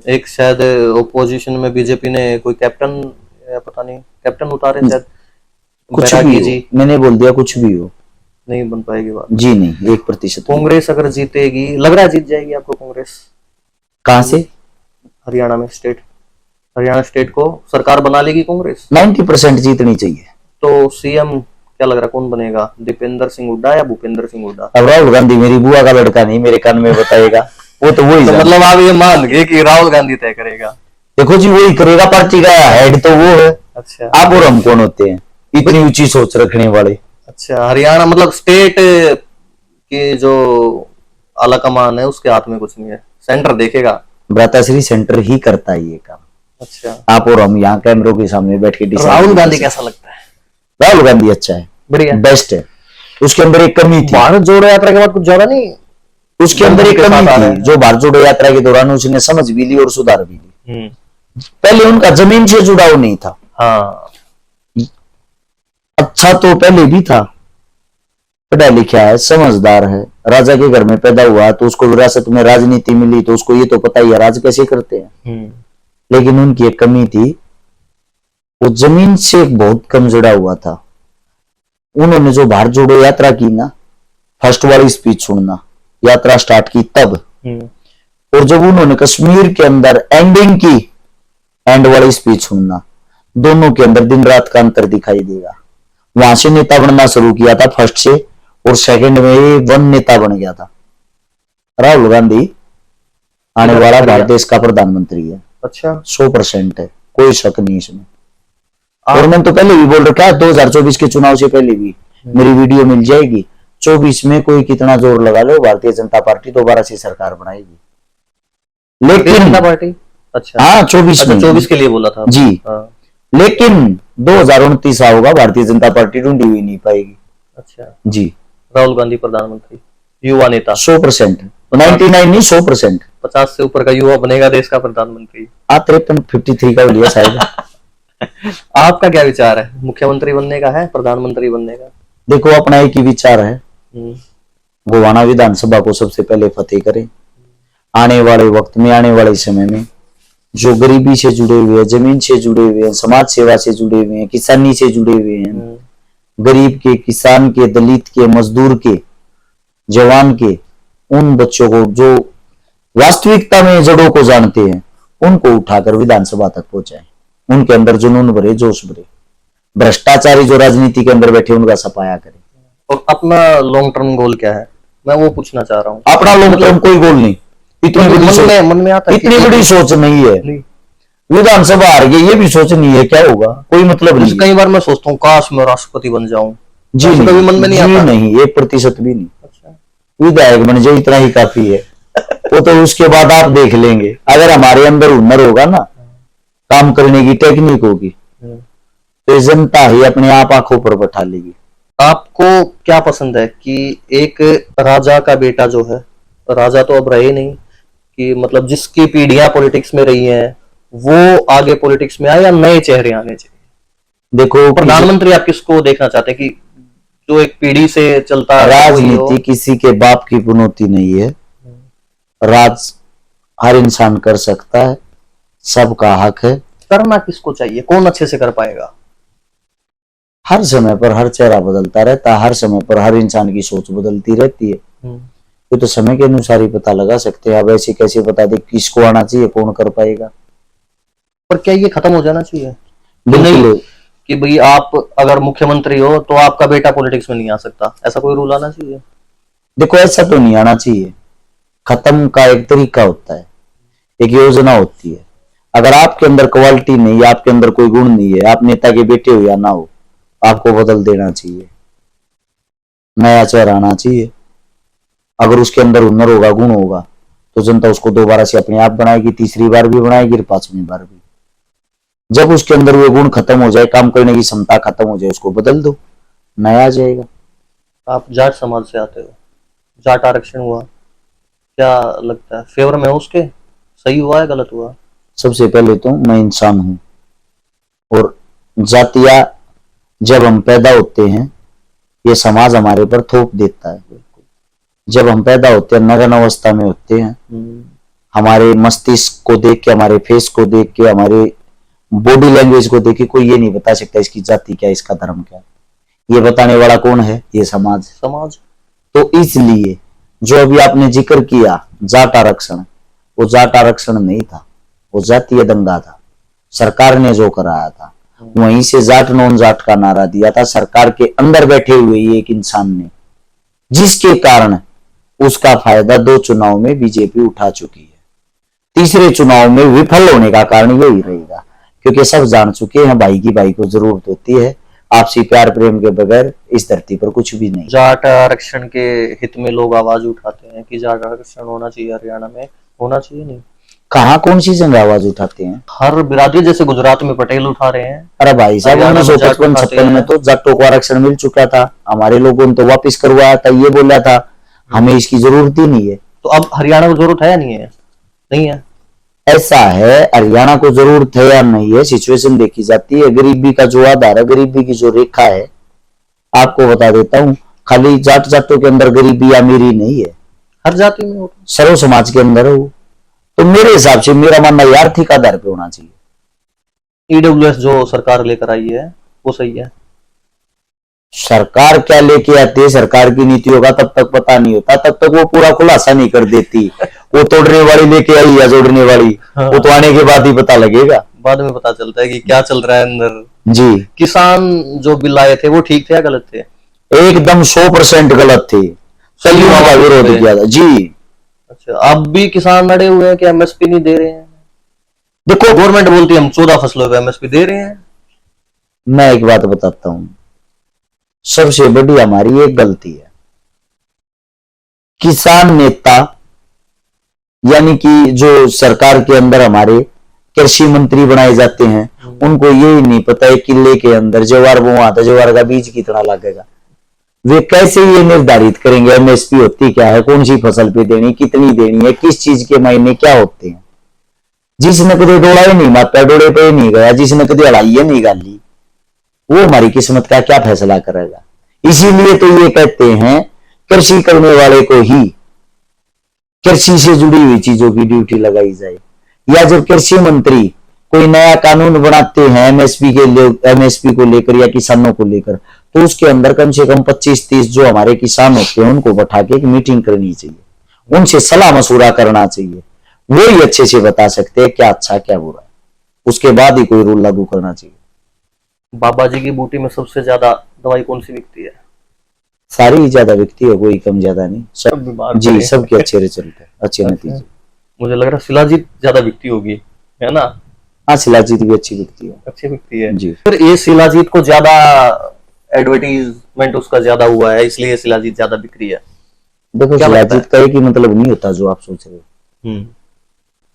एक शायद ओपोजिशन में बीजेपी ने कोई कैप्टन, या पता नहीं कैप्टन उतारे शायद, कुछ भी हो, मैंने बोल दिया कुछ भी हो, नहीं बन पाएगी बात जी नहीं, 1%। कांग्रेस अगर जीतेगी, लग रहा है जीत जाएगी आपको कांग्रेस? कहां से? हरियाणा में स्टेट हरियाणा स्टेट को सरकार बना लेगी कांग्रेस? 90% जीतनी चाहिए। तो सीएम क्या लग रहा है कौन बनेगा, दीपेंद्र सिंह हुड्डा या भूपेंद्र सिंह हुड्डा? अब राहुल गांधी मेरी बुआ का लड़का नहीं, मेरे कान में बताएगा, वो तो वही तो जाने। मतलब आप ये मान गए कि राहुल गांधी तय करेगा? देखो जी, वही करेगा, पार्टी का हेड तो वो है। अच्छा आप और हम कौन होते हैं इतनी ऊंची सोच रखने वाले? अच्छा, हरियाणा मतलब स्टेट की जो आला कमान है उसके हाथ में कुछ नहीं है, सेंटर देखेगा? भ्राताश्री सेंटर ही करता है ये काम। अच्छा, आप और हम यहाँ कैमरों के सामने बैठ के decide राहुल नहीं गांधी कर कैसा लगता है? सकते। राहुल गांधी अच्छा है, बढ़िया, बेस्ट है। उसके अंदर एक कमी थी, भारत जोड़ो यात्रा के बाद कुछ ज्यादा नहीं उसके अंदर एक के कमी साथ आ रहा थी है। जो भारत जोड़ो यात्रा के दौरान उसने समझ भी ली और सुधार भी ली। हम्म, पहले उनका जमीन से जुड़ाव नहीं था। हाँ, अच्छा तो पहले भी था, पढ़ा लिखा है, समझदार है, राजा के घर में पैदा हुआ तो उसको विरासत में राजनीति मिली, तो उसको ये तो पता ही है राज कैसे करते हैं। लेकिन उनकी एक कमी थी, वो जमीन से बहुत कम जुड़ा हुआ था। उन्होंने जो भारत जोड़ो यात्रा की ना, फर्स्ट वाली स्पीच सुनना, यात्रा स्टार्ट की तब, और जब उन्होंने कश्मीर के अंदर एंडिंग की, एंड वाली स्पीच सुनना, दोनों के अंदर दिन रात का अंतर दिखाई देगा। वहां से नेता बनना शुरू किया था फर्स्ट से, और सेकंड में ही वन नेता बन गया था। राहुल गांधी आने वाला भारत देश का प्रधानमंत्री है। अच्छा, 100% है, कोई शक नहीं इसमें। और मैंने तो पहले भी बोल रखा है, 2024 के चुनाव से पहले भी मेरी वीडियो मिल जाएगी। 24 में कोई कितना जोर लगा लो, भारतीय जनता पार्टी दोबारा से सरकार बनाएगी। लेकिन जनता पार्टी, अच्छा हाँ 24 अच्छा, में 24 के लिए बोला था जी। हाँ, लेकिन 2029 होगा, भारतीय जनता पार्टी ढूंढी हुई नहीं पाएगी। अच्छा, जी, राहुल गांधी प्रधानमंत्री, युवा नेता, 100%, 99 नहीं 100%। 50 से ऊपर का युवा बनेगा देश का प्रधानमंत्री। 53 का लिया शायद। आपका क्या विचार है, मुख्यमंत्री बनने का है, प्रधानमंत्री बनने का? देखो अपना एक ही विचार है, हम्म, गोवाना विधानसभा को सबसे पहले फतेह करें। आने वाले वक्त में, आने वाले समय में जो गरीबी से जुड़े हुए हैं, जमीन से जुड़े हुए हैं, समाज सेवा से जुड़े हुए हैं, किसानी से जुड़े हुए हैं, गरीब के, किसान के, दलित के, मजदूर के, जवान के, उन बच्चों को जो वास्तविकता में जड़ों को जानते हैं, उनको उठाकर विधानसभा तक पहुंचाएं। उनके अंदर जुनून भरे, जोश भरे, भ्रष्टाचारी जो राजनीति के अंदर बैठे उनका सफाया करें। और अपना लॉन्ग टर्म गोल क्या है, मैं वो पूछना चाह रहा हूँ। अपना लॉन्ग टर्म कोई गोल नहीं, इतनी बड़ी सोच, मन में आता है इतनी बड़ी सोच नहीं है। नहीं, विधानसभा हार गई, ये भी सोच नहीं है, क्या होगा, कोई मतलब नहीं। कई बार मैं सोचता हूँ काश मैं राष्ट्रपति बन जाऊं, जी ऐसा कभी मन में नहीं आता? नहीं, 1% भी नहीं। अच्छा, विधायक बन जाए इतना ही काफी है। वो तो उसके बाद आप देख लेंगे। अगर हमारे अंदर हुनर होगा ना, काम करने की टेक्निक होगी, तो जनता ही अपने आप आंखों पर बैठा लेगी। आपको क्या पसंद है कि एक राजा का बेटा जो है, राजा तो अब रहे नहीं, कि मतलब जिसकी पीढ़ियां पॉलिटिक्स में रही हैं वो आगे पॉलिटिक्स में आए, या नए चेहरे आने चाहिए? देखो प्रधानमंत्री आप किसको देखना चाहते हैं, कि जो एक पीढ़ी से चलता आ रहा है वही हो? राजनीति किसी के बाप की बुनौती नहीं है। राज हर इंसान कर सकता है, सबका हक है। करना किसको चाहिए, कौन अच्छे से कर पाएगा? हर समय पर हर चेहरा बदलता रहता है, हर समय पर हर इंसान की सोच बदलती रहती है। ये तो समय के अनुसार ही पता लगा सकते हैं। अब ऐसे कैसे बता दे किसको आना चाहिए, कौन कर पाएगा? पर क्या ये खत्म हो जाना चाहिए कि बिल्कुल नहीं, कि भाई आप अगर मुख्यमंत्री हो तो आपका बेटा पॉलिटिक्स में नहीं आ सकता, ऐसा कोई रूल आना चाहिए? देखो ऐसा तो नहीं आना चाहिए। खत्म का एक तरीका होता है, एक योजना होती है। अगर आपके अंदर क्वालिटी नहीं है, आपके अंदर कोई गुण नहीं है, आप नेता के बेटे हो या ना हो, आपको बदल देना चाहिए, नया चेहरा आना चाहिए। अगर उसके अंदर हुनर होगा, गुण होगा, तो जनता उसको दोबारा से अपने आप बनाएगी, तीसरी बार भी बनाएगी, 5वीं बार भी। जब उसके अंदर वो गुण खत्म हो जाए, काम करने की क्षमता खत्म हो जाए, उसको बदल दो, नया आ जाएगा। आप जाट समाज से आते हो, जाट आरक्षण हुआ, क्या लगता है फेवर में हो उसके, सही हुआ है गलत हुआ? सबसे पहले तो मैं इंसान हूं, और जातियां जब हम पैदा होते हैं, ये समाज हमारे पर थोप देता है। जब हम पैदा होते हैं, नगन अवस्था में होते हैं, हमारे मस्तिष्क को देख के, हमारे फेस को देख के, हमारे बॉडी लैंग्वेज को देख के कोई ये नहीं बता सकता इसकी जाति क्या, इसका धर्म क्या। ये बताने वाला कौन है? ये समाज। तो इसलिए जो अभी आपने जिक्र किया जाट आरक्षण, वो जाट आरक्षण नहीं था, वो जातीय दंगा था। सरकार ने जो कराया था, वहीं से जाट नॉन जाट का नारा दिया था सरकार के अंदर बैठे हुए ही एक इंसान ने, जिसके कारण उसका फायदा 2 चुनाव में बीजेपी उठा चुकी है। तीसरे चुनाव में विफल होने का कारण यही रहेगा, क्योंकि सब जान चुके हैं भाई की भाई को जरूरत होती है, आपसी प्यार प्रेम के बगैर इस धरती पर कुछ भी नहीं। जाट आरक्षण के हित में लोग आवाज उठाते हैं कि जाट आरक्षण होना चाहिए, हरियाणा में होना चाहिए नहीं। कहाँ कौन सी जगह आवाज उठाते हैं? हर बिरादरी, जैसे गुजरात में पटेल उठा रहे हैं। अरे भाई साहब, हरियाणा में जाट 1955-56 में तो जाटों को आरक्षण मिल चुका था, हमारे लोगों ने तो वापिस करवाया था, ये बोला था, हमें इसकी जरूरत ही नहीं है। तो अब हरियाणा को जरूरत है या नहीं है? नहीं है। ऐसा है, हरियाणा को जरूरत है या नहीं है, सिचुएशन देखी जाती है। गरीबी का जो आधार है, गरीबी की जो रेखा है, आपको बता देता हूँ, खाली जाटों के अंदर गरीबी अमीरी नहीं है, हर जाति में होता सर्व समाज के अंदर है वो। तो मेरे हिसाब से मेरा मानना ये आर्थिक आधार पे होना चाहिए। ईडब्ल्यूएस जो सरकार लेकर आई है वो सही है। सरकार क्या लेके आती है, सरकार की नीतियों का तब तक पता नहीं होता, तब तक वो पूरा खुलासा नहीं कर देती। वो तोड़ने वाली लेके आई या जोड़ने वाली, हाँ। वो तो आने के बाद ही पता लगेगा, बाद में पता चलता है कि क्या चल रहा है अंदर। जी। किसान जो बिल आए थे वो ठीक थे या गलत थे? एकदम 100% गलत थे, सदियों का विरोध किया था जी। अच्छा, अब भी किसान अड़े हुए हैं कि एमएसपी नहीं दे रहे हैं? देखो, गवर्नमेंट बोलती है हम 14 फसलों पे एमएसपी दे रहे हैं। मैं एक बात बताता हूं, सबसे बड़ी हमारी एक गलती है, किसान नेता यानी कि जो सरकार के अंदर हमारे कृषि मंत्री बनाए जाते हैं, उनको यही नहीं पता है किले के अंदर ज्वार बोआ था, ज्वार का बीज कितना लगेगा। वे कैसे ये निर्धारित करेंगे एमएसपी होती क्या है, कौन सी फसल पे देनी, कितनी देनी है, किस चीज के मायने क्या होते हैं। जिसने कभी डोड़ा ही नहीं मापा, डोड़े पे ही नहीं गया, जिसने कभी अड़ाई नहीं गाली, वो हमारी किस्मत का क्या फैसला करेगा। इसीलिए तो ये कहते हैं कृषि करने वाले को ही कृषि से जुड़ी हुई चीजों की ड्यूटी लगाई जाए। या जब कृषि मंत्री कोई नया कानून बनाते हैं एमएसपी के लिए, एमएसपी को लेकर या किसानों को लेकर, तो उसके अंदर कम से कम 25-30 जो हमारे किसान होते हैं उनको बैठा के एक मीटिंग करनी चाहिए, उनसे सलाह मशूरा करना चाहिए। वो ही अच्छे से बता सकते हैं क्या अच्छा क्या बुरा है, उसके बाद ही कोई रूल लागू करना चाहिए। बाबा जी की बूटी में सबसे ज्यादा दवाई कौन सी बिकती है? सारी ही ज्यादा बिकती है, कोई कम ज्यादा नहीं, सब बीमार जी, पड़े। सबके अच्छे रिजल्ट है, अच्छे नतीजे। मुझे लग रहा है शिलाजीत ज्यादा बिकती होगी, है ना? हाँ, शिलाजीत भी अच्छी बिकती है, अच्छी बिकती है जी। फिर ये शिलाजीत को ज्यादा एडवर्टीजमेंट उसका ज्यादा हुआ है, इसलिए शिलाजीत ज्यादा बिक रही है। देखो, क्या लगता शिलाजीत का एक ही मतलब नहीं होता जो आप सोच रहे हो। है?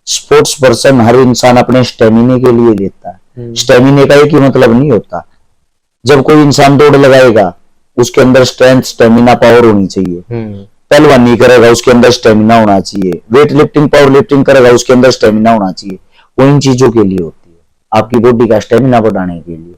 स्पोर्ट्स पर्सन हर इंसान अपने स्टेमिने के लिए लेता है, स्टेमिने का एक ही मतलब नहीं होता। जब कोई इंसान दौड़ लगाएगा उसके अंदर स्ट्रेंथ, स्टेमिना, पावर होनी चाहिए। पहलवानी करेगा उसके अंदर स्टेमिना होना चाहिए, वेट लिफ्टिंग, पावर लिफ्टिंग करेगा उसके अंदर स्टेमिना होना चाहिए। वो इन चीजों के लिए होती है, आपकी बॉडी का स्टेमिना बढ़ाने के लिए।